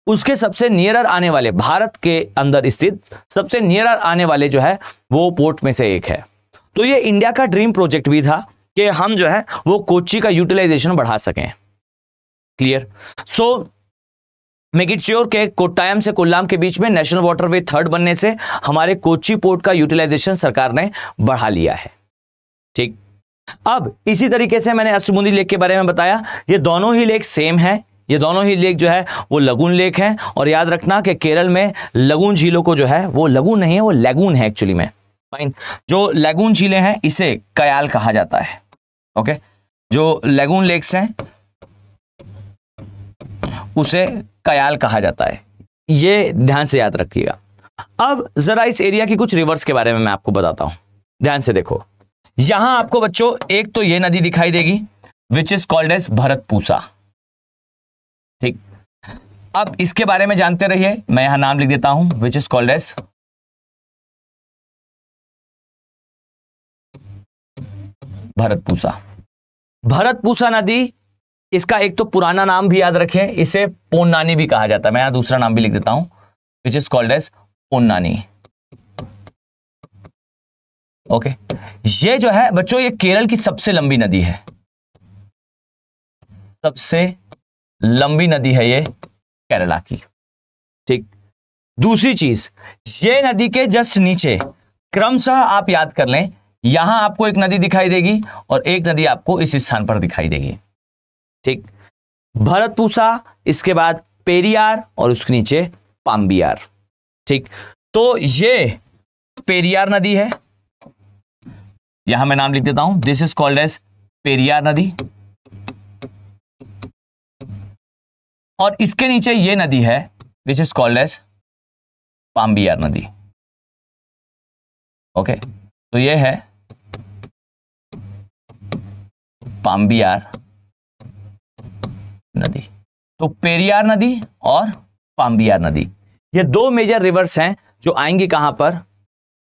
उसके सबसे नियरर आने वाले, भारत के अंदर स्थित सबसे नियरर आने वाले जो है वो पोर्ट में से एक है। तो ये इंडिया का ड्रीम प्रोजेक्ट भी था कि हम जो है वो कोच्चि का यूटिलाइजेशन बढ़ा सकें। Clear? So make it sure कि कोट्टायम से कोल्लाम के बीच में नेशनल वाटरवे थर्ड बनने से हमारे कोच्चि पोर्ट का यूटिलाइजेशन सरकार ने बढ़ा लिया है। ठीक, अब इसी तरीके से मैंने अष्टमुंदी लेक के बारे में बताया। ये दोनों ही लेक सेम है, ये दोनों ही लेक जो है वो लगून लेक है। और याद रखना कि केरल में लगून झीलों को जो है वो लगून नहीं है, वो लैगून है एक्चुअली में। फाइन, जो लैगून झीलें हैं इसे कयाल कहा जाता है। ओके, जो लैगून लेक्स हैं उसे कयाल कहा जाता है, ये ध्यान से याद रखिएगा। अब जरा इस एरिया की कुछ रिवर्स के बारे में मैं आपको बताता हूं, ध्यान से देखो। यहां आपको बच्चों एक तो ये नदी दिखाई देगी विच इज कॉल्ड एज भरतपूसा। ठीक, अब इसके बारे में जानते रहिए, मैं यहां नाम लिख देता हूं विच इज कॉल्ड एज भरतपूसा। भरतपूसा नदी, इसका एक तो पुराना नाम भी याद रखें, इसे पोन्नानी भी कहा जाता है। मैं यहां दूसरा नाम भी लिख देता हूं which is called as Ponnani. Okay, ये जो है बच्चों ये केरल की सबसे लंबी नदी है, सबसे लंबी नदी है ये केरला की। ठीक, दूसरी चीज, ये नदी के जस्ट नीचे क्रमशः आप याद कर लें, यहां आपको एक नदी दिखाई देगी और एक नदी आपको इस स्थान पर दिखाई देगी। ठीक, भरतपूसा, इसके बाद पेरियार और उसके नीचे पाम्बियार। ठीक, तो ये पेरियार नदी है, यहां मैं नाम लिख देता हूं, this is called as Periyar नदी। और इसके नीचे ये नदी है which is called as Pambiyar नदी। ओके, तो ये है पाम्बियार नदी। तो पेरियार नदी और पाम्बियार नदी, ये दो मेजर रिवर्स हैं जो आएंगी कहां पर,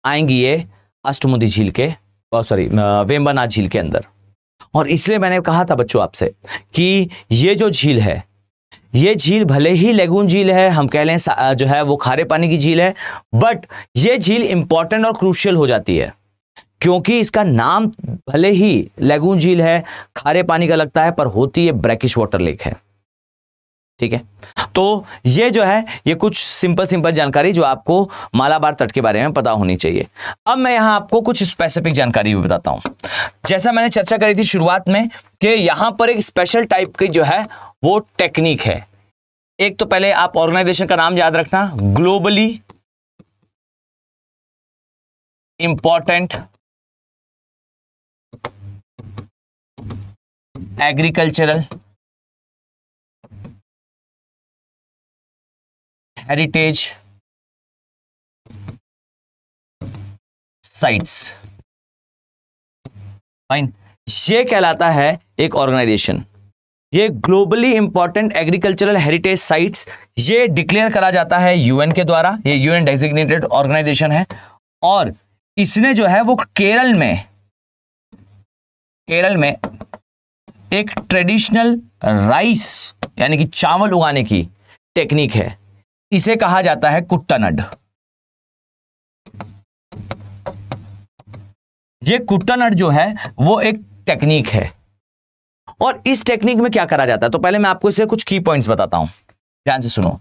आएंगी ये अष्टमुदी झील के, सॉरी वेम्बनाथ झील के अंदर। और इसलिए मैंने कहा था बच्चों आपसे कि ये जो झील है, ये झील भले ही लेगून झील है, हम कह लें जो है वो खारे पानी की झील है, बट ये झील इंपॉर्टेंट और क्रूशियल हो जाती है क्योंकि इसका नाम भले ही लेगून झील है, खारे पानी का लगता है, पर होती है ब्रैकिश वाटर लेक है। ठीक है, तो ये जो है ये कुछ सिंपल जानकारी जो आपको मालाबार तट के बारे में पता होनी चाहिए। अब मैं यहां आपको कुछ स्पेसिफिक जानकारी भी बताता हूं। जैसा मैंने चर्चा करी थी शुरुआत में कि यहां पर एक स्पेशल टाइप की जो है वो टेक्निक है। एक तो पहले आप ऑर्गेनाइजेशन का नाम याद रखना, globally important agricultural heritage sites. Fine, ये कहलाता है एक ऑर्गेनाइजेशन। ये globally important agricultural heritage sites ये डिक्लेयर करा जाता है यूएन के द्वारा। ये यूएन डेजिग्नेटेड ऑर्गेनाइजेशन है और इसने जो है वो केरल में एक ट्रेडिशनल राइस यानी कि चावल उगाने की टेक्निक है, इसे कहा जाता है कुट्टानड। ये कुट्टानड जो है वो एक टेक्निक है और इस टेक्निक में क्या करा जाता है, तो पहले मैं आपको इसे कुछ की पॉइंट्स बताता हूं, ध्यान से सुनो।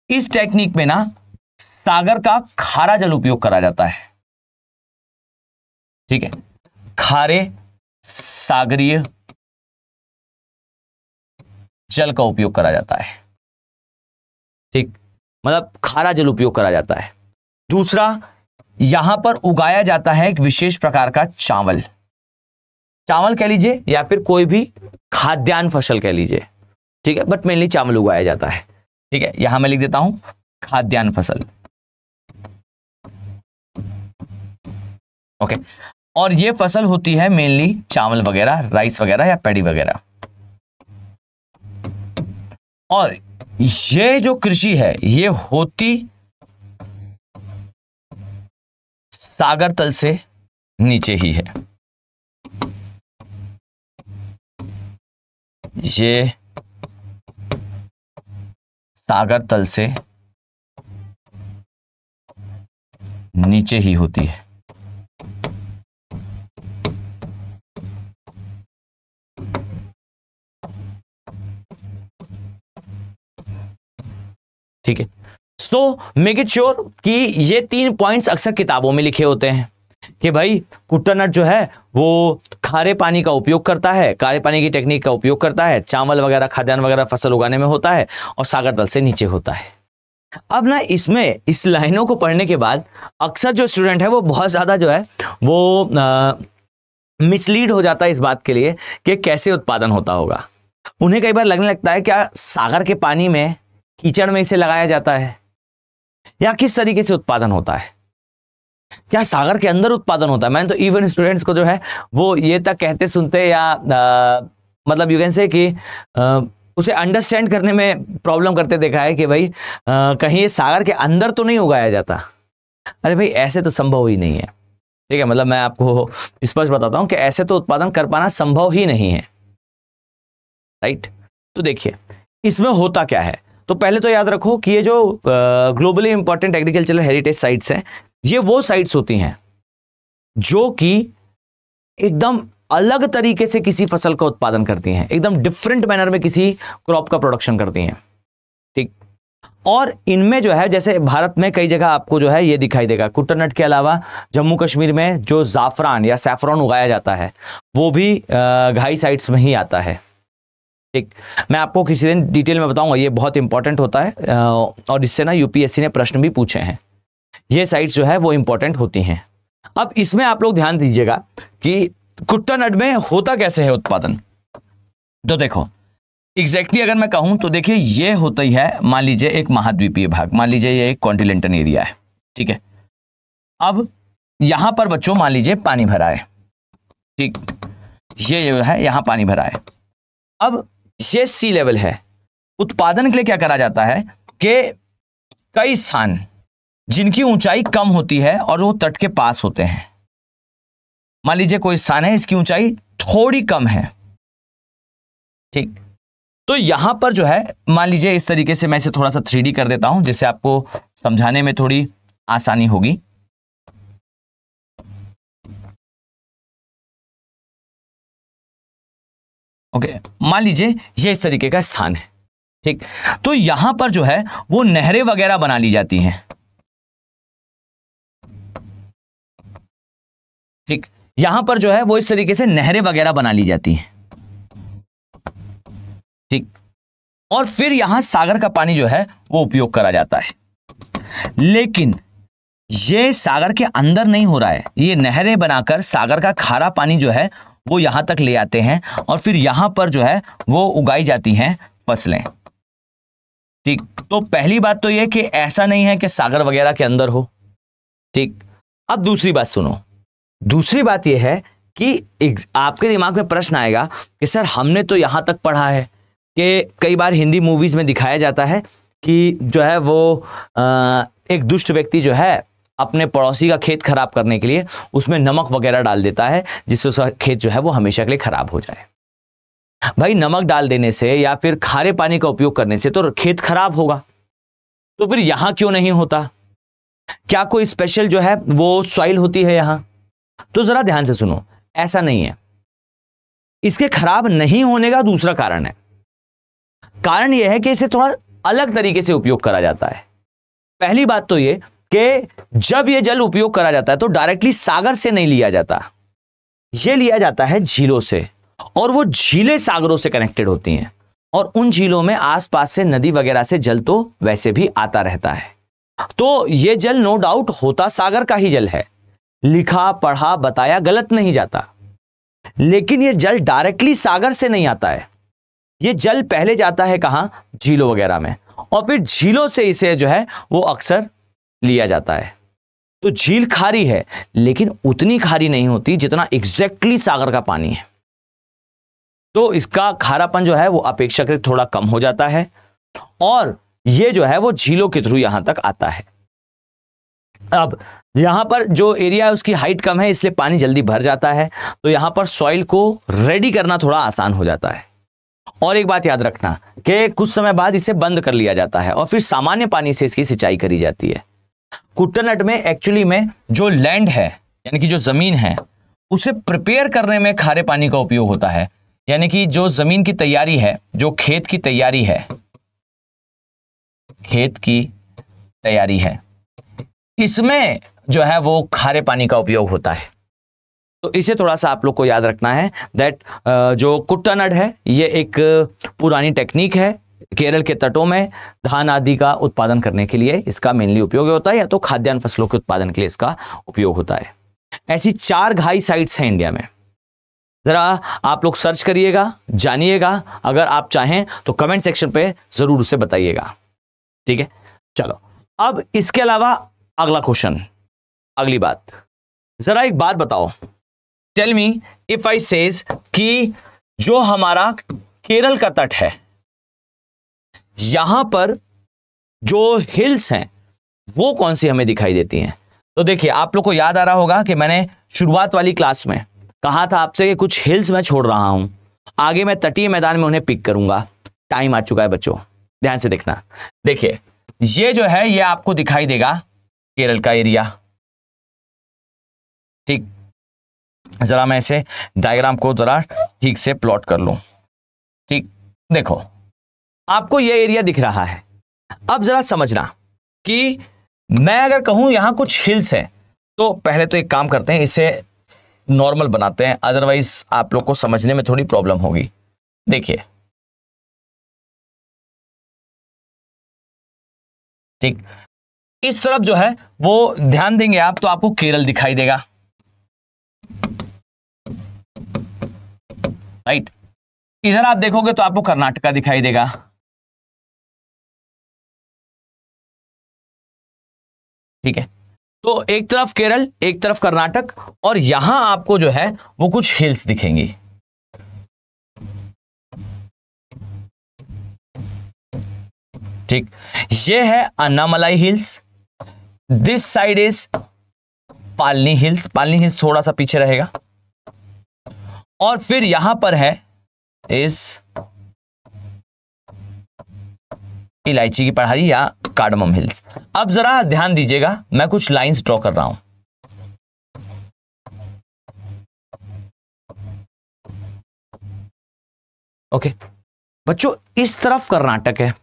इस टेक्निक में ना सागर का खारा जल उपयोग करा जाता है। ठीक है, खारे सागरीय जल का उपयोग करा जाता है। ठीक, मतलब खारा जल उपयोग करा जाता है। दूसरा, यहां पर उगाया जाता है एक विशेष प्रकार का चावल कह लीजिए या फिर कोई भी खाद्यान्न फसल कह लीजिए। ठीक है, बट मेनली चावल उगाया जाता है। ठीक है, यहां मैं लिख देता हूं खाद्यान्न फसल। ओके, और ये फसल होती है मेनली चावल वगैरह, राइस वगैरह या पैडी वगैरह। और ये जो कृषि है ये होती सागर तल से नीचे ही है। ये सागर तल से नीचे ही होती है। ठीक है, सो मेक इट श्योर कि ये 3 पॉइंट्स अक्सर किताबों में लिखे होते हैं कि भाई कुट्टानड जो है वो खारे पानी का उपयोग करता है, खारे पानी की टेक्निक का उपयोग करता है, चावल वगैरह खाद्यान्न वगैरह फसल उगाने में होता है और सागर तल से नीचे होता है। अब ना इसमें इस लाइनों को पढ़ने के बाद अक्सर जो स्टूडेंट है वो बहुत ज्यादा जो है वो मिसलीड हो जाता है इस बात के लिए कि कैसे उत्पादन होता होगा। उन्हें कई बार लगने लगता है क्या सागर के पानी में कीचड़ में इसे लगाया जाता है या किस तरीके से उत्पादन होता है, क्या सागर के अंदर उत्पादन होता है। मैंने तो इवन स्टूडेंट्स को जो है वो ये तक कहते सुनते या मतलब यू कैन से कि उसे अंडरस्टैंड करने में प्रॉब्लम करते देखा है कि भाई कहीं ये सागर के अंदर तो नहीं उगाया जाता। अरे भाई ऐसे तो संभव ही नहीं है। ठीक है, मतलब मैं आपको स्पष्ट बताता हूं कि ऐसे तो उत्पादन कर पाना संभव ही नहीं है। राइट, तो देखिए इसमें होता क्या है। तो पहले तो याद रखो कि ये जो globally important agricultural heritage sites हैं, ये वो साइट्स होती हैं जो कि एकदम अलग तरीके से किसी फसल का उत्पादन करती हैं, एकदम डिफरेंट मैनर में किसी क्रॉप का प्रोडक्शन करती हैं। ठीक, और इनमें जो है जैसे भारत में कई जगह आपको जो है ये दिखाई देगा, कुट्टानड के अलावा जम्मू कश्मीर में जो जाफरान या सैफरॉन उगाया जाता है वो भी घाई साइट्स में ही आता है। ठीक, मैं आपको किसी दिन डिटेल में बताऊंगा, ये बहुत इंपॉर्टेंट होता है और इससे ना यूपीएससी ने प्रश्न भी पूछे हैं। ये साइट्स जो है वो इंपॉर्टेंट होती हैं। अब इसमें आप लोग ध्यान दीजिएगा कि कुट्टानड में होता कैसे है उत्पादन। तो देखो एग्जैक्टली अगर मैं कहूं तो देखिए ये होता ही है, मान लीजिए एक महाद्वीपीय भाग, मान लीजिए ये एक कॉन्टिनेंटल एरिया है। ठीक है, अब यहां पर बच्चों मान लीजिए पानी भरा है। ठीक, ये जो है यहां पानी भरा है। अब ये सी लेवल है। उत्पादन के लिए क्या करा जाता है कि कई स्थान जिनकी ऊंचाई कम होती है और वो तट के पास होते हैं, मान लीजिए कोई स्थान है इसकी ऊंचाई थोड़ी कम है, ठीक, तो यहां पर जो है मान लीजिए इस तरीके से मैं इसे थोड़ा सा 3D कर देता हूं जिससे आपको समझाने में थोड़ी आसानी होगी। ओके, मान लीजिए ये इस तरीके का स्थान है, ठीक, तो यहां पर जो है वो नहरें वगैरह बना ली जाती हैं, ठीक, यहां पर जो है वो इस तरीके से नहरें वगैरह बना ली जाती हैं, ठीक, और फिर यहां सागर का पानी जो है वो उपयोग करा जाता है। लेकिन ये सागर के अंदर नहीं हो रहा है, ये नहरें बनाकर सागर का खारा पानी जो है वो यहां तक ले आते हैं और फिर यहां पर जो है वो उगाई जाती हैं फसलें, ठीक। तो पहली बात तो ये कि ऐसा नहीं है कि सागर वगैरह के अंदर हो, ठीक। अब दूसरी बात सुनो, दूसरी बात यह है कि आपके दिमाग में प्रश्न आएगा कि सर हमने तो यहां तक पढ़ा है कि कई बार हिंदी मूवीज में दिखाया जाता है कि जो है वो एक दुष्ट व्यक्ति जो है अपने पड़ोसी का खेत खराब करने के लिए उसमें नमक वगैरह डाल देता है जिससे उसका खेत जो है वो हमेशा के लिए खराब हो जाए। भाई नमक डाल देने से या फिर खारे पानी का उपयोग करने से तो खेत खराब होगा, तो फिर यहां क्यों नहीं होता? क्या कोई स्पेशल जो है वो सॉइल होती है यहां? तो जरा ध्यान से सुनो, ऐसा नहीं है। इसके खराब नहीं होने का दूसरा कारण है। कारण यह है कि इसे थोड़ा अलग तरीके से उपयोग करा जाता है। पहली बात तो यह कि जब यह जल उपयोग करा जाता है तो डायरेक्टली सागर से नहीं लिया जाता, यह लिया जाता है झीलों से, और वो झीलें सागरों से कनेक्टेड होती हैं और उन झीलों में आसपास से नदी वगैरह से जल तो वैसे भी आता रहता है। तो यह जल नो डाउट होता सागर का ही जल है, लिखा पढ़ा बताया गलत नहीं जाता, लेकिन यह जल डायरेक्टली सागर से नहीं आता है। यह जल पहले जाता है कहां? झीलों वगैरह में, और फिर झीलों से इसे जो है वो अक्सर लिया जाता है। तो झील खारी है लेकिन उतनी खारी नहीं होती जितना एग्जैक्टली सागर का पानी है, तो इसका खारापन जो है वो अपेक्षाकृत थोड़ा कम हो जाता है और ये जो है वो झीलों के थ्रू यहां तक आता है। अब यहां पर जो एरिया है उसकी हाइट कम है इसलिए पानी जल्दी भर जाता है, तो यहां पर सॉइल को रेडी करना थोड़ा आसान हो जाता है। और एक बात याद रखना कि कुछ समय बाद इसे बंद कर लिया जाता है और फिर सामान्य पानी से इसकी सिंचाई करी जाती है। कुट्टनाड में एक्चुअली में जो लैंड है यानी कि जो जमीन है उसे प्रिपेयर करने में खारे पानी का उपयोग होता है, यानी कि जो जमीन की तैयारी है, जो खेत की तैयारी है, खेत की तैयारी है, इसमें जो है वो खारे पानी का उपयोग होता है। तो इसे थोड़ा सा आप लोग को याद रखना है दैट जो कुट्टनाड है ये एक पुरानी टेक्निक है। केरल के तटों में धान आदि का उत्पादन करने के लिए इसका मेनली उपयोग होता है, या तो खाद्यान्न फसलों के उत्पादन के लिए इसका उपयोग होता है। ऐसी 4 घाई साइट्स हैं इंडिया में, जरा आप लोग सर्च करिएगा, जानिएगा, अगर आप चाहें तो कमेंट सेक्शन पे जरूर उसे बताइएगा, ठीक है। चलो अब इसके अलावा अगला क्वेश्चन, अगली बात, जरा एक बात बताओ, tell me if I says कि जो हमारा केरल का तट है यहां पर जो हिल्स हैं वो कौन सी हमें दिखाई देती हैं? तो देखिए आप लोग को याद आ रहा होगा कि मैंने शुरुआत वाली क्लास में कहा था आपसे कि कुछ हिल्स मैं छोड़ रहा हूं, आगे मैं तटीय मैदान में उन्हें पिक करूंगा। टाइम आ चुका है बच्चों, ध्यान से देखना। देखिए ये जो है ये आपको दिखाई देगा केरल का एरिया, ठीक। जरा मैं इसे डायग्राम को जरा ठीक से प्लॉट कर लूं, ठीक। देखो आपको यह एरिया दिख रहा है। अब जरा समझना कि मैं अगर कहूं यहां कुछ हिल्स है, तो पहले तो एक काम करते हैं, इसे नॉर्मल बनाते हैं, अदरवाइज आप लोग को समझने में थोड़ी प्रॉब्लम होगी। देखिए ठीक, इस तरफ जो है वो ध्यान देंगे आप तो आपको केरल दिखाई देगा, राइट। इधर आप देखोगे तो आपको कर्नाटका दिखाई देगा, ठीक है। तो एक तरफ केरल, एक तरफ कर्नाटक, और यहां आपको जो है वो कुछ हिल्स दिखेंगी, ठीक, ये है Annamalai hills, this side is Palani hills, Palani hills थोड़ा सा पीछे रहेगा, और फिर यहां पर है इस इलायची की पहाड़ी या कार्डमम हिल्स। अब जरा ध्यान दीजिएगा, मैं कुछ लाइंस ड्रॉ कर रहा हूं। ओके बच्चों, इस तरफ कर्नाटक है,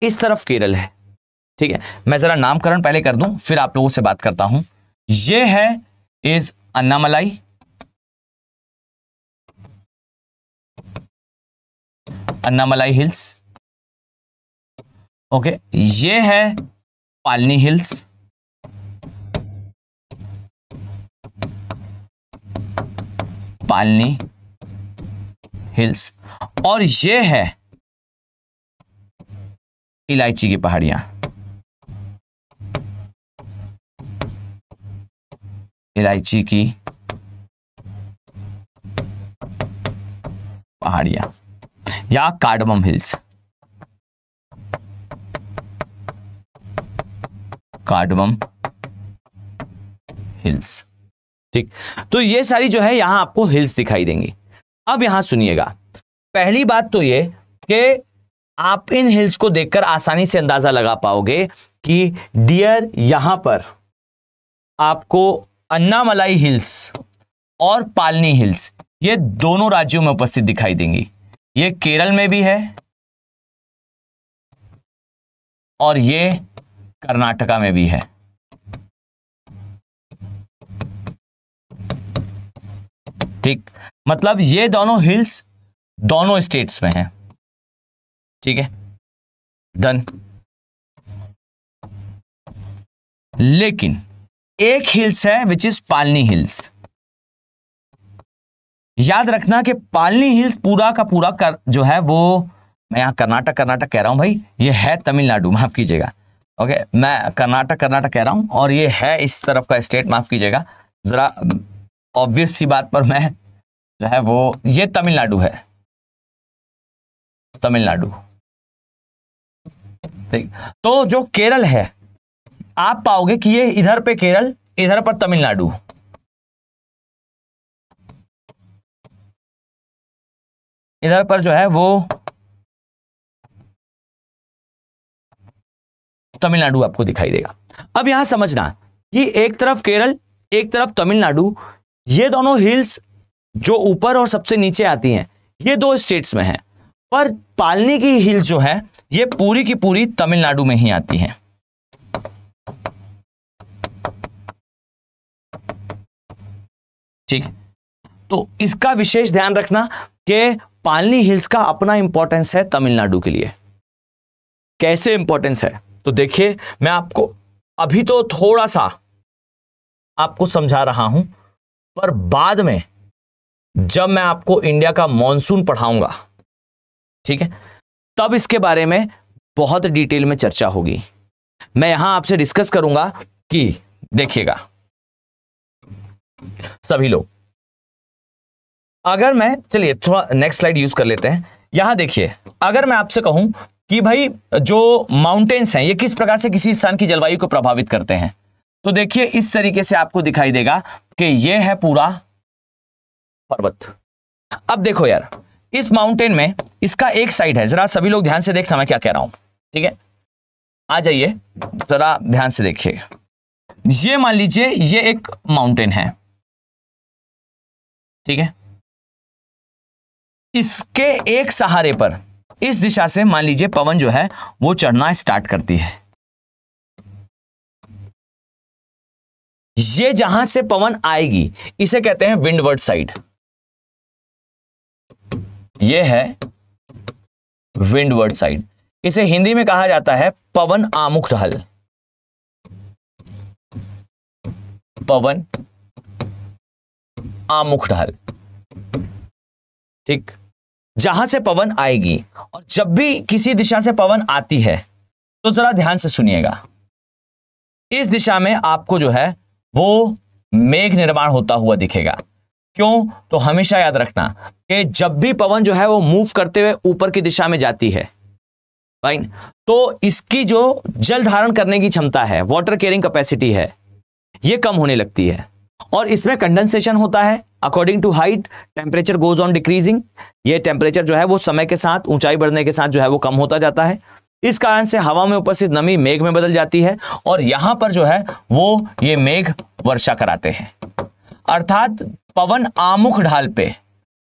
इस तरफ केरल है। ठीक है, मैं जरा नामकरण पहले कर दूं, फिर आप लोगों से बात करता हूं। ये है is Annamalai, Annamalai hills. Okay, ये है पालनी हिल्स, पालनी हिल्स, और ये है इलायची की पहाड़ियां, इलायची की पहाड़ियां या कार्डमम हिल्स, कार्डमम हिल्स। ठीक, तो ये सारी जो है यहां आपको हिल्स दिखाई देंगी। अब यहां सुनिएगा, पहली बात तो ये कि आप इन हिल्स को देखकर आसानी से अंदाजा लगा पाओगे कि डियर यहां पर आपको अन्नामलाई हिल्स और पालनी हिल्स ये दोनों राज्यों में उपस्थित दिखाई देंगी। ये केरल में भी है और ये कर्नाटका में भी है। ठीक, मतलब ये दोनों हिल्स दोनों स्टेट्स में हैं। ठीक है, डन। लेकिन एक हिल्स है विच इज पालनी हिल्स। याद रखना कि पालनी हिल्स पूरा का पूरा जो है वो, मैं यहां कर्नाटक कर्नाटक कह रहा हूं भाई, ये है तमिलनाडु, माफ कीजिएगा। ओके, मैं कर्नाटक कर्नाटक कह रहा हूं और ये है इस तरफ का स्टेट, माफ कीजिएगा। जरा ऑब्वियस सी बात पर मैं जो है वो, ये तमिलनाडु है, तमिलनाडु। ठीक, तो जो केरल है आप पाओगे कि ये इधर पे केरल, इधर पर तमिलनाडु। इधर पर जो है वो तमिलनाडु आपको दिखाई देगा। अब यहां समझना कि एक तरफ केरल, एक तरफ तमिलनाडु, ये दोनों हिल्स जो ऊपर और सबसे नीचे आती हैं ये दो स्टेट्स में हैं, पर पालनी की हिल्स जो है ये पूरी की पूरी तमिलनाडु में ही आती हैं। ठीक, तो इसका विशेष ध्यान रखना कि पालनी हिल्स का अपना इंपॉर्टेंस है तमिलनाडु के लिए। कैसे इंपॉर्टेंस है तो देखिए, मैं आपको अभी तो थोड़ा सा आपको समझा रहा हूं, पर बाद में जब मैं आपको इंडिया का मॉनसून पढ़ाऊंगा, ठीक है, तब इसके बारे में बहुत डिटेल में चर्चा होगी। मैं यहां आपसे डिस्कस करूंगा कि देखिएगा सभी लोग, अगर मैं, चलिए थोड़ा नेक्स्ट स्लाइड यूज कर लेते हैं। यहां देखिए, अगर मैं आपसे कहूं कि भाई जो माउंटेन्स हैं ये किस प्रकार से किसी स्थान की जलवायु को प्रभावित करते हैं, तो देखिए इस तरीके से आपको दिखाई देगा कि ये है पूरा पर्वत। अब देखो यार, इस माउंटेन में इसका एक साइड है, जरा सभी लोग ध्यान से देखना मैं क्या कह रहा हूं। ठीक है, आ जाइए जरा ध्यान से देखिए। ये मान लीजिए ये एक माउंटेन है, ठीक है, इसके एक सहारे पर इस दिशा से मान लीजिए पवन जो है वो चढ़ना स्टार्ट करती है। ये जहां से पवन आएगी इसे कहते हैं विंडवर्ड साइड। ये है विंडवर्ड साइड, इसे हिंदी में कहा जाता है पवन आमुख ढाल। पवन आमुख ढाल। ठीक, जहां से पवन आएगी, और जब भी किसी दिशा से पवन आती है तो जरा ध्यान से सुनिएगा, इस दिशा में आपको जो है वो मेघ निर्माण होता हुआ दिखेगा। क्यों? तो हमेशा याद रखना कि जब भी पवन जो है वो मूव करते हुए ऊपर की दिशा में जाती है, फाइन। तो इसकी जो जल धारण करने की क्षमता है, वाटर कैरिंग कैपेसिटी है, ये कम होने लगती है और इसमें कंडेंसेशन होता है। According to height temperature goes on decreasing, ये टेम्परेचर जो है वो समय के साथ, ऊंचाई बढ़ने के साथ जो है वो कम होता जाता है। इस कारण से हवा में उपस्थित नमी मेघ में बदल जाती है और यहां पर जो है वो ये मेघ वर्षा कराते हैं। अर्थात पवन आमुख ढाल पे,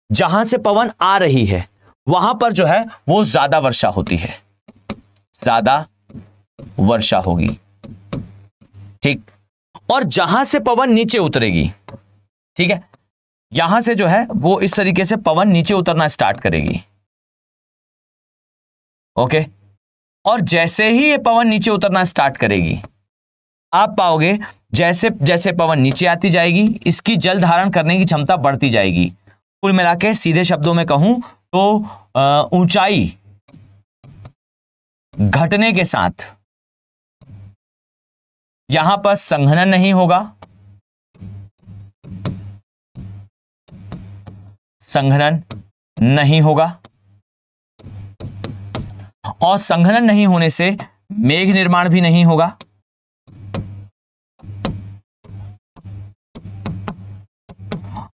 जहां से पवन आ रही है वहां पर जो है वो ज्यादा वर्षा होती है, ज्यादा वर्षा होगी, ठीक। और जहां से पवन नीचे उतरेगी, ठीक है, यहां से जो है वो इस तरीके से पवन नीचे उतरना स्टार्ट करेगी, ओके। और जैसे ही ये पवन नीचे उतरना स्टार्ट करेगी, आप पाओगे जैसे जैसे पवन नीचे आती जाएगी इसकी जल धारण करने की क्षमता बढ़ती जाएगी। कुल मिला के सीधे शब्दों में कहूं तो ऊंचाई घटने के साथ यहां पर संघनन नहीं होगा, संघनन नहीं होगा और संघनन नहीं होने से मेघ निर्माण भी नहीं होगा।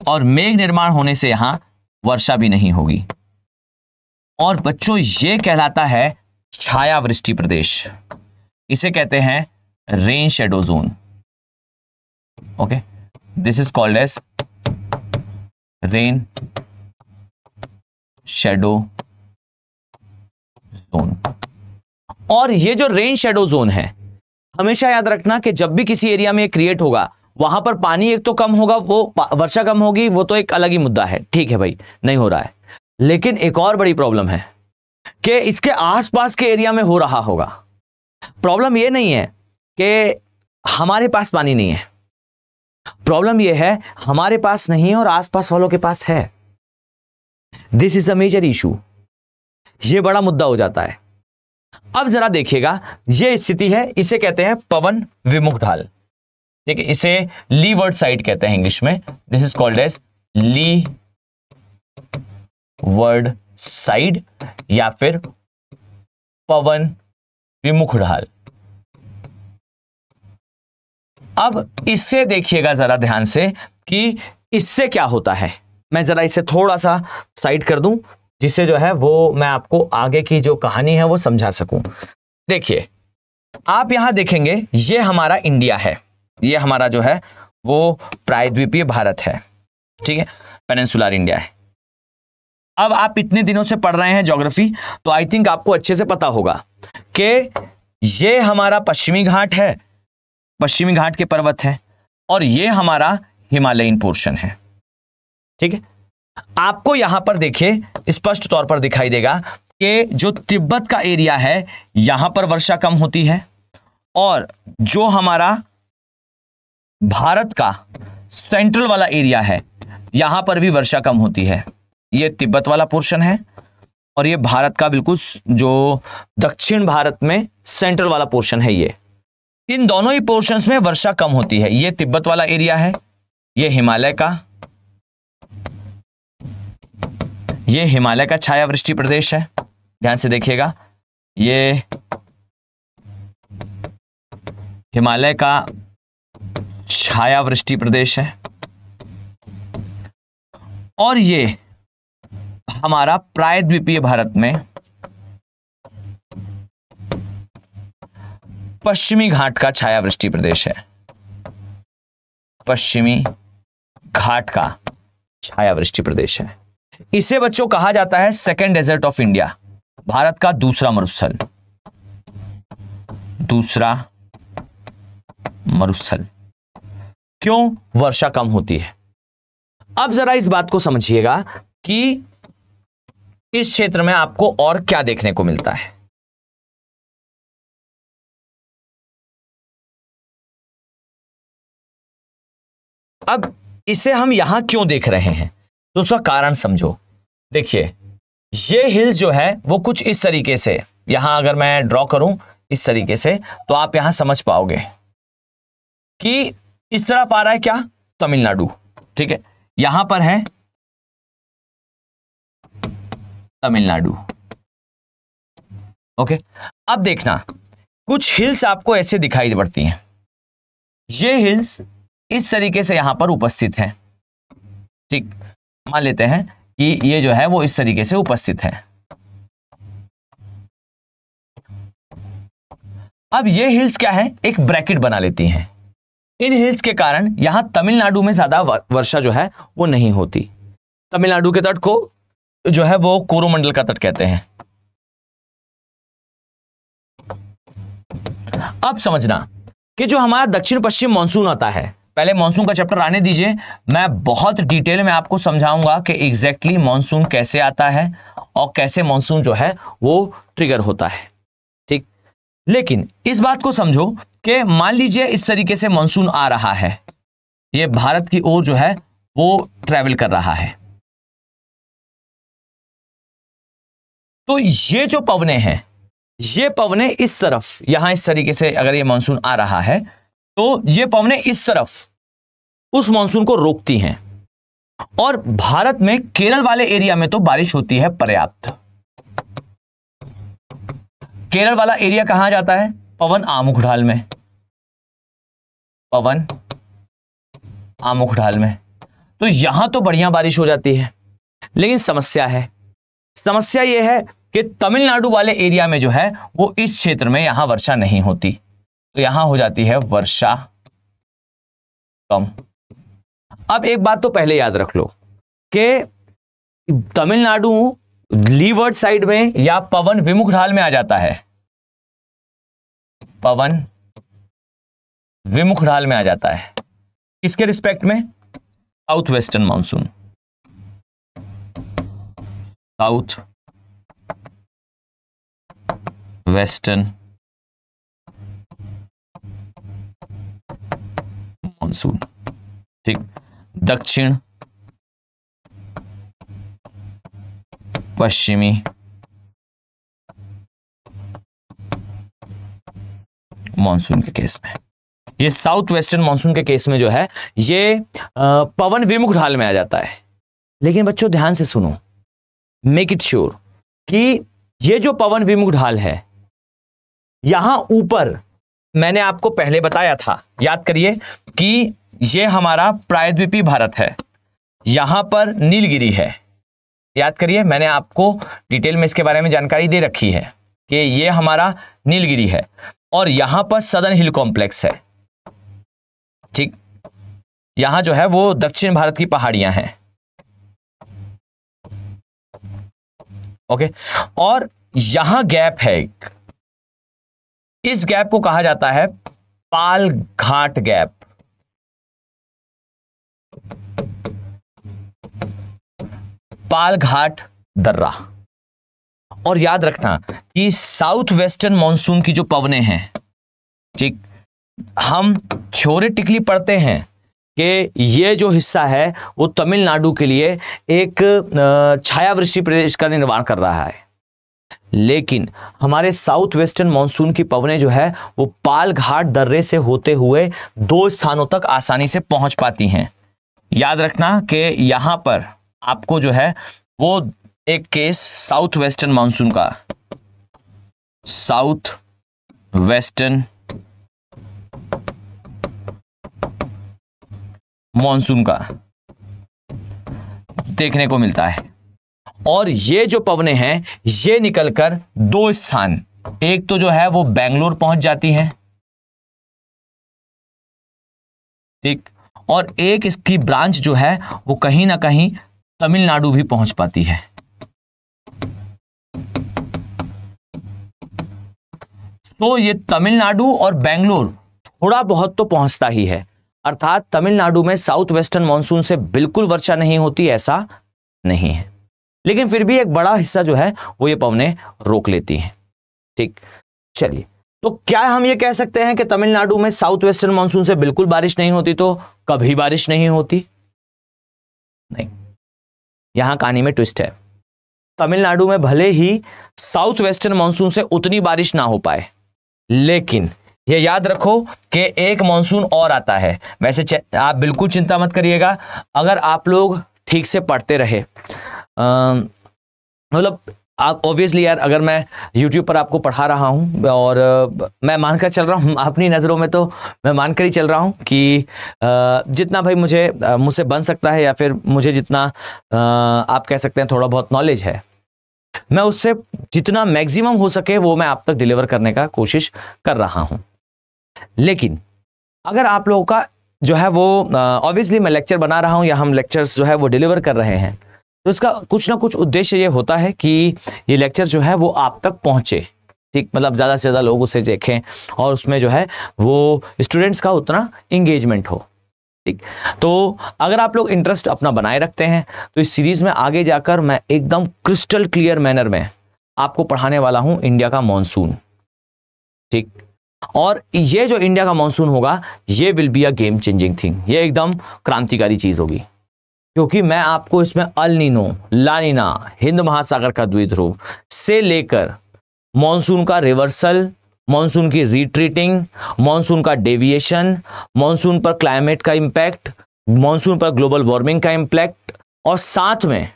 और मेघ निर्माण होने से यहां वर्षा भी नहीं होगी। और बच्चों ये कहलाता है छायावृष्टि प्रदेश, इसे कहते हैं rain shadow zone, okay. This is called as rain shadow zone. और ये जो रेन शेडो जोन है, हमेशा याद रखना कि जब भी किसी एरिया में क्रिएट होगा वहां पर पानी एक तो कम होगा, वो वर्षा कम होगी, वो तो एक अलग ही मुद्दा है, ठीक है भाई, नहीं हो रहा है। लेकिन एक और बड़ी प्रॉब्लम है कि इसके आसपास के एरिया में हो रहा होगा। प्रॉब्लम ये नहीं है कि हमारे पास पानी नहीं है, प्रॉब्लम ये है हमारे पास नहीं है और आसपास वालों के पास है। This is a major issue, ये बड़ा मुद्दा हो जाता है। अब जरा देखिएगा, ये स्थिति है, इसे कहते हैं पवन विमुख ढाल, ठीक है, इसे लीवर्ड साइड कहते हैं इंग्लिश में। This is called as leeward side या फिर पवन विमुख ढाल। अब इससे देखिएगा जरा ध्यान से कि इससे क्या होता है। मैं जरा इसे थोड़ा सा साइड कर दूं जिससे जो है वो मैं आपको आगे की जो कहानी है वो समझा सकूं। देखिए, आप यहां देखेंगे ये हमारा इंडिया है, ये हमारा जो है वो प्रायद्वीपीय भारत है, ठीक है, पेनिनसुलर इंडिया है। अब आप इतने दिनों से पढ़ रहे हैं ज्योग्राफी, तो आई थिंक आपको अच्छे से पता होगा कि ये हमारा पश्चिमी घाट है, पश्चिमी घाट के पर्वत हैं, और ये हमारा हिमालयन पोर्शन है, ठीक है। आपको यहां पर देखिए स्पष्ट तौर पर दिखाई देगा कि जो तिब्बत का एरिया है यहां पर वर्षा कम होती है और जो हमारा भारत का सेंट्रल वाला एरिया है यहां पर भी वर्षा कम होती है। ये तिब्बत वाला पोर्शन है और ये भारत का बिल्कुल जो दक्षिण भारत में सेंट्रल वाला पोर्शन है, ये इन दोनों ही पोर्शंस में वर्षा कम होती है। ये तिब्बत वाला एरिया है, ये हिमालय का छायावृष्टि प्रदेश है, ध्यान से देखिएगा, ये हिमालय का छायावृष्टि प्रदेश है और ये हमारा प्रायद्वीपीय भारत में पश्चिमी घाट का छायावृष्टि प्रदेश है, पश्चिमी घाट का छायावृष्टि प्रदेश है। इसे बच्चों कहा जाता है second desert of India, Bharat का दूसरा मरुस्थल, दूसरा मरुस्थल। क्यों? वर्षा कम होती है। अब जरा इस बात को समझिएगा कि इस क्षेत्र में आपको और क्या देखने को मिलता है। अब इसे हम यहां क्यों देख रहे हैं तो उसका कारण समझो। देखिए, ये हिल्स जो है वो कुछ इस तरीके से, यहां अगर मैं ड्रॉ करूं इस तरीके से तो आप यहां समझ पाओगे कि इस तरफ आ रहा है क्या, तमिलनाडु, ठीक है, यहां पर है तमिलनाडु, ओके, अब देखना कुछ हिल्स आपको ऐसे दिखाई पड़ती हैं। ये हिल्स इस तरीके से यहां पर उपस्थित हैं। ठीक, मान लेते हैं कि ये जो है वो इस तरीके से उपस्थित है। अब ये हिल्स क्या है, एक ब्रैकेट बना लेती हैं। इन हिल्स के कारण यहां तमिलनाडु में ज्यादा वर्षा जो है वो नहीं होती। तमिलनाडु के तट को जो है वो कोरोमंडल का तट कहते हैं। अब समझना कि जो हमारा दक्षिण पश्चिम मानसून आता है, पहले मानसून का चैप्टर आने दीजिए, मैं बहुत डिटेल में आपको समझाऊंगा कि एग्जैक्टली मानसून कैसे आता है और कैसे मानसून जो है वो ट्रिगर होता है। ठीक, लेकिन इस बात को समझो कि मान लीजिए इस तरीके से मानसून आ रहा है, ये भारत की ओर जो है वो ट्रैवल कर रहा है। तो ये जो पवने हैं, ये पवने इस तरफ, यहां इस तरीके से अगर ये मानसून आ रहा है तो ये पवने इस तरफ उस मानसून को रोकती हैं और भारत में केरल वाले एरिया में तो बारिश होती है पर्याप्त। केरल वाला एरिया कहां जाता है, पवन आमुख ढाल में, पवन आमुख ढाल में, तो यहां तो बढ़िया बारिश हो जाती है। लेकिन समस्या है, समस्या यह है कि तमिलनाडु वाले एरिया में जो है वो इस क्षेत्र में यहां वर्षा नहीं होती, तो यहां हो जाती है वर्षा कम। अब एक बात तो पहले याद रख लो कि तमिलनाडु लीवर्ड साइड में या पवन विमुख ढाल में आ जाता है, पवन विमुख ढाल में आ जाता है। किसके रिस्पेक्ट में, south western monsoon, south western monsoon. ठीक, दक्षिण पश्चिमी मानसून के केस में, ये साउथ वेस्टर्न मानसून के केस में जो है ये पवन विमुख ढाल में आ जाता है। लेकिन बच्चों ध्यान से सुनो, मेक इट श्योर कि ये जो पवन विमुख ढाल है, यहां ऊपर मैंने आपको पहले बताया था, याद करिए कि ये हमारा प्रायद्वीपीय भारत है, यहां पर नीलगिरी है। याद करिए, मैंने आपको डिटेल में इसके बारे में जानकारी दे रखी है कि ये हमारा नीलगिरी है और यहां पर सदर्न हिल कॉम्प्लेक्स है। ठीक, यहां जो है वो दक्षिण भारत की पहाड़ियां हैं। ओके, और यहां गैप है एक, इस गैप को कहा जाता है पाल घाट गैप। पाल घाट दर्रा। और याद रखना कि साउथ वेस्टर्न मानसून की जो पवने हैं, ठीक, हम थ्योरेटिकली पढ़ते हैं कि ये जो हिस्सा है वो तमिलनाडु के लिए एक छायावृष्टि प्रदेश का निर्माण कर रहा है। लेकिन हमारे साउथ वेस्टर्न मानसून की पवनें जो है वो पाल घाट दर्रे से होते हुए 2 स्थानों तक आसानी से पहुंच पाती हैं। याद रखना कि यहां पर आपको जो है वो एक केस साउथ वेस्टर्न मानसून का, साउथ वेस्टर्न मानसून का देखने को मिलता है। और ये जो पवने हैं ये निकलकर 2 स्थान, एक तो जो है वो बेंगलोर पहुंच जाती हैं, ठीक, और एक इसकी ब्रांच जो है वो कहीं ना कहीं तमिलनाडु भी पहुंच पाती है। तो ये तमिलनाडु और बेंगलोर थोड़ा बहुत तो पहुंचता ही है, अर्थात तमिलनाडु में साउथ वेस्टर्न मानसून से बिल्कुल वर्षा नहीं होती ऐसा नहीं है, लेकिन फिर भी एक बड़ा हिस्सा जो है वो ये पवनें रोक लेती हैं। ठीक, चलिए, तो क्या हम ये कह सकते हैं कि तमिलनाडु में साउथ वेस्टर्न मानसून से बिल्कुल बारिश नहीं होती तो कभी बारिश नहीं होती? नहीं, यहां कहानी में ट्विस्ट है। तमिलनाडु में भले ही साउथ वेस्टर्न मानसून से उतनी बारिश ना हो पाए, लेकिन ये याद रखो कि एक मानसून और आता है। वैसे आप बिल्कुल चिंता मत करिएगा, अगर आप लोग ठीक से पढ़ते रहे, मतलब आप ऑब्वियसली यार, अगर मैं YouTube पर आपको पढ़ा रहा हूँ और मैं मानकर चल रहा हूँ, अपनी नज़रों में तो मैं मानकर ही चल रहा हूँ कि जितना भाई मुझसे बन सकता है, या फिर मुझे जितना आप कह सकते हैं थोड़ा बहुत नॉलेज है, मैं उससे जितना मैक्सिमम हो सके वो मैं आप तक डिलीवर करने का कोशिश कर रहा हूँ। लेकिन अगर आप लोगों का जो है वो ऑब्वियसली मैं लेक्चर बना रहा हूँ या हम लेक्चर्स जो है वो डिलीवर कर रहे हैं, तो इसका कुछ ना कुछ उद्देश्य ये होता है कि ये लेक्चर जो है वो आप तक पहुंचे, ठीक, मतलब ज़्यादा से ज़्यादा लोग उसे देखें और उसमें जो है वो स्टूडेंट्स का उतना इंगेजमेंट हो, ठीक। तो अगर आप लोग इंटरेस्ट अपना बनाए रखते हैं तो इस सीरीज़ में आगे जाकर मैं एकदम क्रिस्टल क्लियर मैनर में आपको पढ़ाने वाला हूँ इंडिया का मॉनसून, ठीक। और ये जो इंडिया का मॉनसून होगा ये will be a game changing thing, ये एकदम क्रांतिकारी चीज़ होगी, क्योंकि मैं आपको इसमें अल नीनो, ला नीना, हिंद महासागर का द्विध्रुव से लेकर मॉनसून का रिवर्सल, मॉनसून की रिट्रीटिंग, मॉनसून का डेविएशन, मॉनसून पर क्लाइमेट का इंपैक्ट, मॉनसून पर ग्लोबल वार्मिंग का इंपैक्ट, और साथ में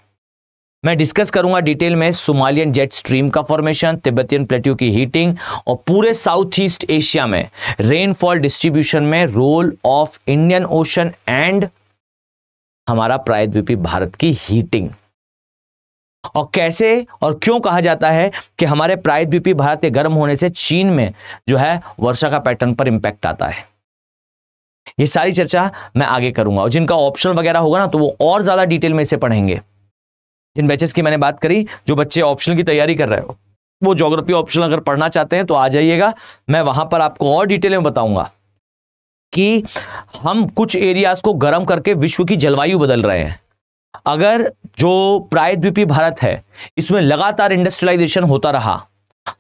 मैं डिस्कस करूंगा डिटेल में सोमालियन जेट स्ट्रीम का फॉर्मेशन, तिब्बतियन प्लेट्यू की हीटिंग और पूरे साउथ ईस्ट एशिया में रेनफॉल डिस्ट्रीब्यूशन में role of Indian ocean and हमारा प्रायद्वीपीय भारत की हीटिंग, और कैसे और क्यों कहा जाता है कि हमारे प्रायद्वीपीय भारत के गर्म होने से चीन में जो है वर्षा का पैटर्न पर इंपैक्ट आता है। ये सारी चर्चा मैं आगे करूंगा, और जिनका ऑप्शनल वगैरह होगा ना तो वो और ज्यादा डिटेल में इसे पढ़ेंगे। जिन बैचेस की मैंने बात करी, जो बच्चे ऑप्शनल की तैयारी कर रहे हो वो ज्योग्राफी ऑप्शनल अगर पढ़ना चाहते हैं तो आ जाइएगा, मैं वहां पर आपको और डिटेल में बताऊंगा कि हम कुछ एरियाज को गर्म करके विश्व की जलवायु बदल रहे हैं। अगर जो प्रायद्वीपीय भारत है इसमें लगातार इंडस्ट्रियलाइजेशन होता रहा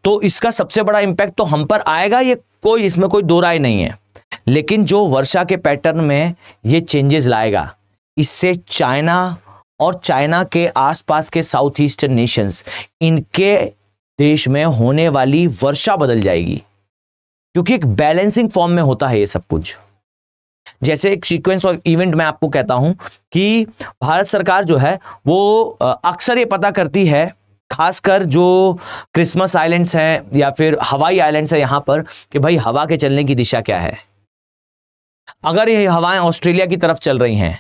तो इसका सबसे बड़ा इंपैक्ट तो हम पर आएगा, ये कोई इसमें कोई दो राय नहीं है। लेकिन जो वर्षा के पैटर्न में ये चेंजेस लाएगा, इससे चाइना और चाइना के आसपास के साउथ ईस्टर्न नेशंस, इनके देश में होने वाली वर्षा बदल जाएगी, क्योंकि एक बैलेंसिंग फॉर्म में होता है ये सब कुछ। जैसे एक सीक्वेंस ऑफ इवेंट मैं आपको कहता हूं कि भारत सरकार जो है वो अक्सर ये पता करती है, खासकर जो क्रिसमस आइलैंड्स हैं या फिर हवाई आइलैंड्स हैं यहां पर, कि भाई हवा के चलने की दिशा क्या है। अगर ये हवाएं ऑस्ट्रेलिया की तरफ चल रही हैं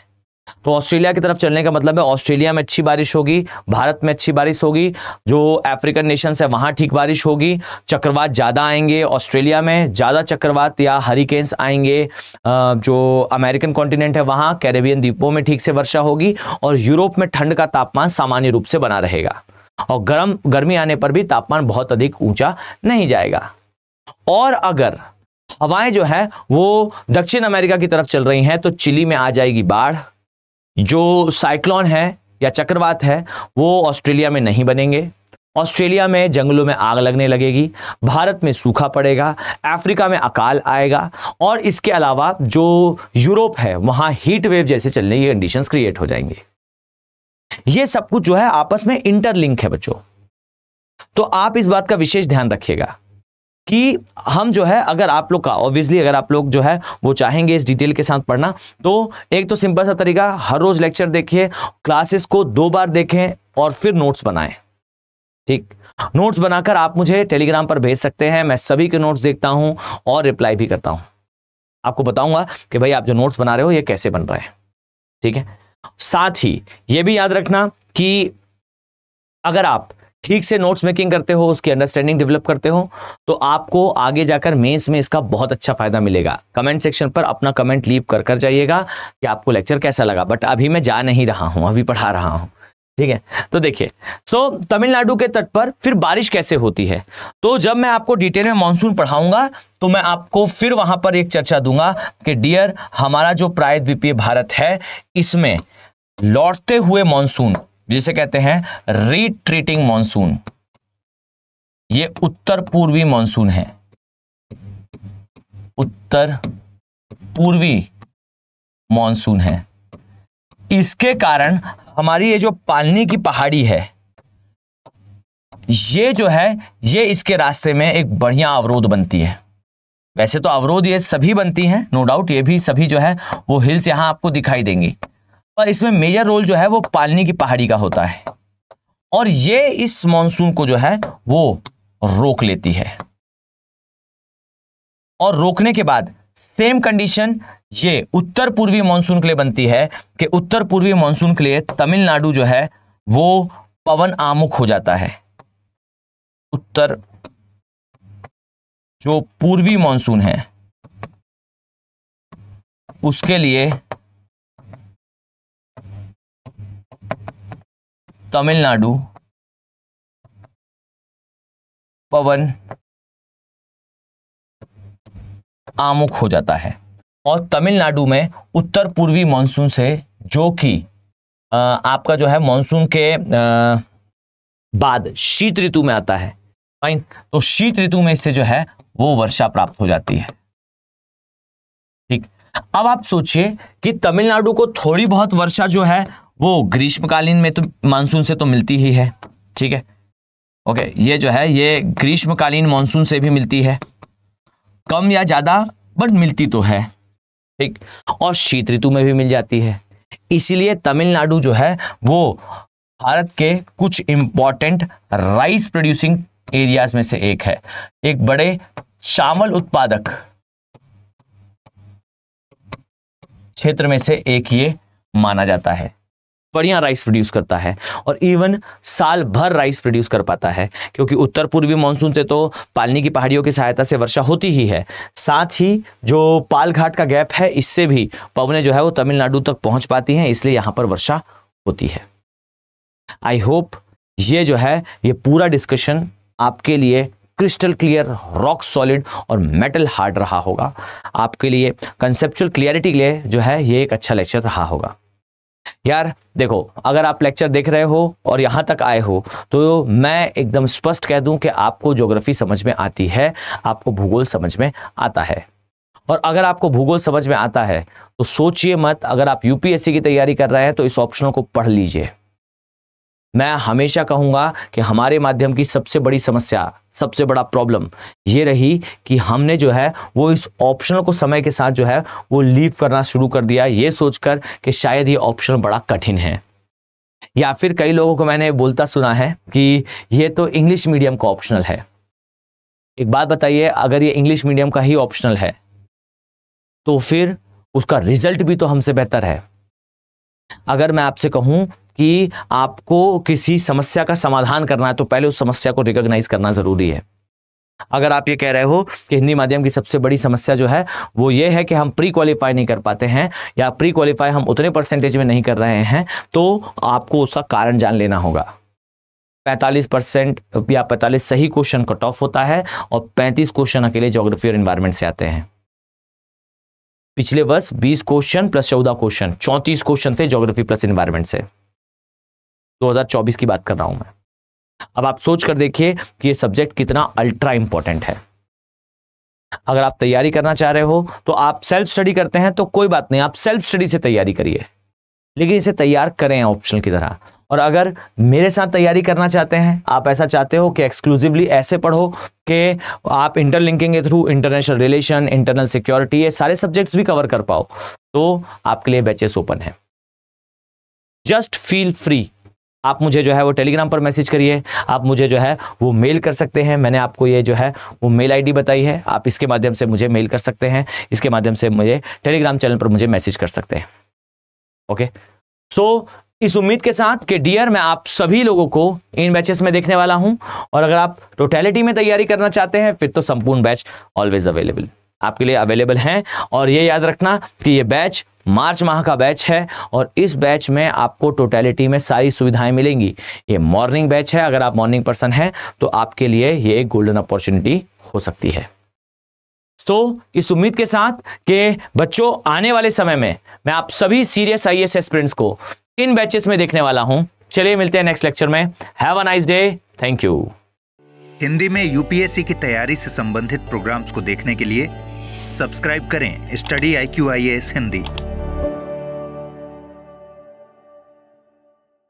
तो ऑस्ट्रेलिया की तरफ चलने का मतलब है ऑस्ट्रेलिया में अच्छी बारिश होगी, भारत में अच्छी बारिश होगी, जो अफ्रीकन नेशंस है वहां ठीक बारिश होगी, चक्रवात ज्यादा आएंगे, ऑस्ट्रेलिया में ज्यादा चक्रवात या हरिकेन्स आएंगे, जो अमेरिकन कॉन्टिनेंट है वहां कैरेबियन द्वीपों में ठीक से वर्षा होगी, और यूरोप में ठंड का तापमान सामान्य रूप से बना रहेगा, और गर्मी आने पर भी तापमान बहुत अधिक ऊंचा नहीं जाएगा। और अगर हवाएं जो है वो दक्षिण अमेरिका की तरफ चल रही हैं तो चिली में आ जाएगी बाढ़, जो साइक्लोन है या चक्रवात है वो ऑस्ट्रेलिया में नहीं बनेंगे, ऑस्ट्रेलिया में जंगलों में आग लगने लगेगी, भारत में सूखा पड़ेगा, अफ्रीका में अकाल आएगा, और इसके अलावा जो यूरोप है वहां हीट वेव जैसे चलने की कंडीशंस क्रिएट हो जाएंगे। ये सब कुछ जो है आपस में इंटरलिंक है बच्चों। तो आप इस बात का विशेष ध्यान रखिएगा कि हम जो है, अगर आप लोग का ऑब्वियसली अगर आप लोग जो है वो चाहेंगे इस डिटेल के साथ पढ़ना, तो एक तो सिंपल सा तरीका, हर रोज लेक्चर देखिए, क्लासेस को 2 बार देखें और फिर नोट्स बनाएं, ठीक। नोट्स बनाकर आप मुझे टेलीग्राम पर भेज सकते हैं, मैं सभी के नोट्स देखता हूं और रिप्लाई भी करता हूं, आपको बताऊंगा कि भाई आप जो नोट्स बना रहे हो ये कैसे बन रहे हैं, ठीक है। साथ ही ये भी याद रखना कि अगर आप ठीक से नोट्स मेकिंग करते हो, उसकी अंडरस्टैंडिंग डेवलप करते हो, तो आपको आगे जाकर मेंस में इसका बहुत अच्छा फायदा मिलेगा। कमेंट सेक्शन पर अपना कमेंट लीव कर जाइएगा कि आपको लेक्चर कैसा लगा। बट अभी मैं जा नहीं रहा हूं, अभी पढ़ा रहा हूं, ठीक है। तो देखिए, तमिलनाडु के तट पर फिर बारिश कैसे होती है, तो जब मैं आपको डिटेल में मानसून पढ़ाऊंगा तो मैं आपको फिर वहां पर एक चर्चा दूंगा कि डियर, हमारा जो प्रायद्वीपीय भारत है इसमें लौटते हुए मानसून, जिसे कहते हैं रिट्रीटिंग मानसून, ये उत्तर पूर्वी मानसून है, उत्तर पूर्वी मानसून है। इसके कारण हमारी ये जो पालनी की पहाड़ी है, ये जो है ये इसके रास्ते में एक बढ़िया अवरोध बनती है। वैसे तो अवरोध ये सभी बनती हैं, नो डाउट, ये भी सभी जो है वो हिल्स यहां आपको दिखाई देंगी, पर इसमें मेजर रोल जो है वो पालनी की पहाड़ी का होता है। और ये इस मॉनसून को जो है वो रोक लेती है। और रोकने के बाद सेम कंडीशन ये उत्तर पूर्वी मॉनसून के लिए बनती है कि उत्तर पूर्वी मॉनसून के लिए तमिलनाडु जो है वो पवन आमुख हो जाता है। उत्तर जो पूर्वी मॉनसून है उसके लिए तमिलनाडु पवन आमुख हो जाता है। और तमिलनाडु में उत्तर पूर्वी मॉनसून से, जो कि आपका जो है मॉनसून के बाद शीत ऋतु में आता है, फाइन, तो शीत ऋतु में इससे जो है वो वर्षा प्राप्त हो जाती है। ठीक, अब आप सोचिए कि तमिलनाडु को थोड़ी बहुत वर्षा जो है वो ग्रीष्मकालीन में तो मानसून से तो मिलती ही है, ठीक है, ओके, ये जो है ये ग्रीष्मकालीन मानसून से भी मिलती है, कम या ज्यादा बट मिलती तो है, ठीक, और शीत ऋतु में भी मिल जाती है। इसीलिए तमिलनाडु जो है वो भारत के कुछ इंपॉर्टेंट राइस प्रोड्यूसिंग एरियाज में से एक है, एक बड़े चावल उत्पादक क्षेत्र में से एक ये माना जाता है। बढ़िया राइस प्रोड्यूस करता है और इवन साल भर राइस प्रोड्यूस कर पाता है, क्योंकि उत्तर पूर्वी मानसून से तो पालनी की पहाड़ियों की सहायता से वर्षा होती ही है, साथ ही जो पाल घाट का गैप है इससे भी पवनें जो है वो तमिलनाडु तक पहुंच पाती हैं, इसलिए यहां पर वर्षा होती है। आई होप ये जो है ये पूरा डिस्कशन आपके लिए क्रिस्टल क्लियर, रॉक सॉलिड और मेटल हार्ड रहा होगा। आपके लिए कंसेप्चुअल क्लियरिटी के लिए जो है ये एक अच्छा लेक्चर रहा होगा। यार देखो, अगर आप लेक्चर देख रहे हो और यहां तक आए हो तो मैं एकदम स्पष्ट कह दूं कि आपको ज्योग्राफी समझ में आती है, आपको भूगोल समझ में आता है। और अगर आपको भूगोल समझ में आता है तो सोचिए मत, अगर आप यूपीएससी की तैयारी कर रहे हैं तो इस ऑप्शनों को पढ़ लीजिए। मैं हमेशा कहूंगा कि हमारे माध्यम की सबसे बड़ी समस्या, सबसे बड़ा प्रॉब्लम ये रही कि हमने जो है वो इस ऑप्शनल को समय के साथ जो है वो लीव करना शुरू कर दिया, ये सोचकर कि शायद ये ऑप्शन बड़ा कठिन है। या फिर कई लोगों को मैंने बोलता सुना है कि ये तो इंग्लिश मीडियम का ऑप्शनल है। एक बात बताइए, अगर ये इंग्लिश मीडियम का ही ऑप्शनल है तो फिर उसका रिजल्ट भी तो हमसे बेहतर है। अगर मैं आपसे कहूं कि आपको किसी समस्या का समाधान करना है तो पहले उस समस्या को रिकॉग्नाइज करना जरूरी है। अगर आप ये कह रहे हो कि हिंदी माध्यम की सबसे बड़ी समस्या जो है वो ये है कि हम प्री क्वालिफाई नहीं कर पाते हैं या प्री क्वालिफाई हम उतने परसेंटेज में नहीं कर रहे हैं, तो आपको उसका कारण जान लेना होगा। 45% या 45 सही क्वेश्चन कट ऑफ होता है और 35 क्वेश्चन अकेले ज्योग्राफी और एनवायरमेंट से आते हैं। पिछले वर्ष 20 क्वेश्चन प्लस 14 क्वेश्चन, 34 क्वेश्चन थे ज्योग्राफी प्लस एनवायरमेंट से। 2024 की बात कर रहा हूं मैं। अब आप सोच कर देखिए कि ये सब्जेक्ट कितना अल्ट्रा इंपॉर्टेंट है। अगर आप तैयारी करना चाह रहे हो तो आप सेल्फ स्टडी करते हैं तो कोई बात नहीं, आप सेल्फ स्टडी से तैयारी करिए, लेकिन इसे तैयार करें ऑप्शनल की तरह। और अगर मेरे साथ तैयारी करना चाहते हैं, आप ऐसा चाहते हो कि एक्सक्लूसिवली ऐसे पढ़ो कि आप इंटरलिंकिंग के through international relation, internal security, ये सारे सब्जेक्ट्स भी कवर कर पाओ, तो आपके लिए बैचेस ओपन है। Just feel free. आप मुझे जो है वो टेलीग्राम पर मैसेज करिए, आप मुझे जो है वो मेल कर सकते हैं। मैंने आपको ये जो है वो मेल आईडी बताई है, आप इसके माध्यम से मुझे मेल कर सकते हैं, इसके माध्यम से मुझे टेलीग्राम चैनल पर मुझे मैसेज कर सकते हैं। ओके, सो इस उम्मीद के साथ कि डियर मैं आप सभी लोगों को इन बैचेस में देखने वाला हूं, और अगर आप टोटलिटी में तैयारी करना चाहते हैं फिर तो संपूर्ण बैच ऑलवेज अवेलेबल आपके लिए अवेलेबल हैं। और ये याद रखना कि ये बैच मार्च माह का बैच है और इस बैच में आपको टोटलिटी में सारी सुविधाएं मिलेंगी। ये मॉर्निंग बैच है, अगर आप मॉर्निंग पर्सन हैं तो आपके लिए ये एक गोल्डन अपॉर्चुनिटी हो सकती है। इस उम्मीद के साथ कि बच्चों आने वाले समय में मैं आप सभी सीरियस आईएएस एस्पिरेंट्स को इन बैचेस में देखने वाला हूं। चलिए मिलते हैं नेक्स्ट लेक्चर में। Have a nice day, thank you. Hindi में यूपीएससी की तैयारी से संबंधित प्रोग्राम्स को देखने के लिए सब्सक्राइब करें स्टडी IQ IAS हिंदी।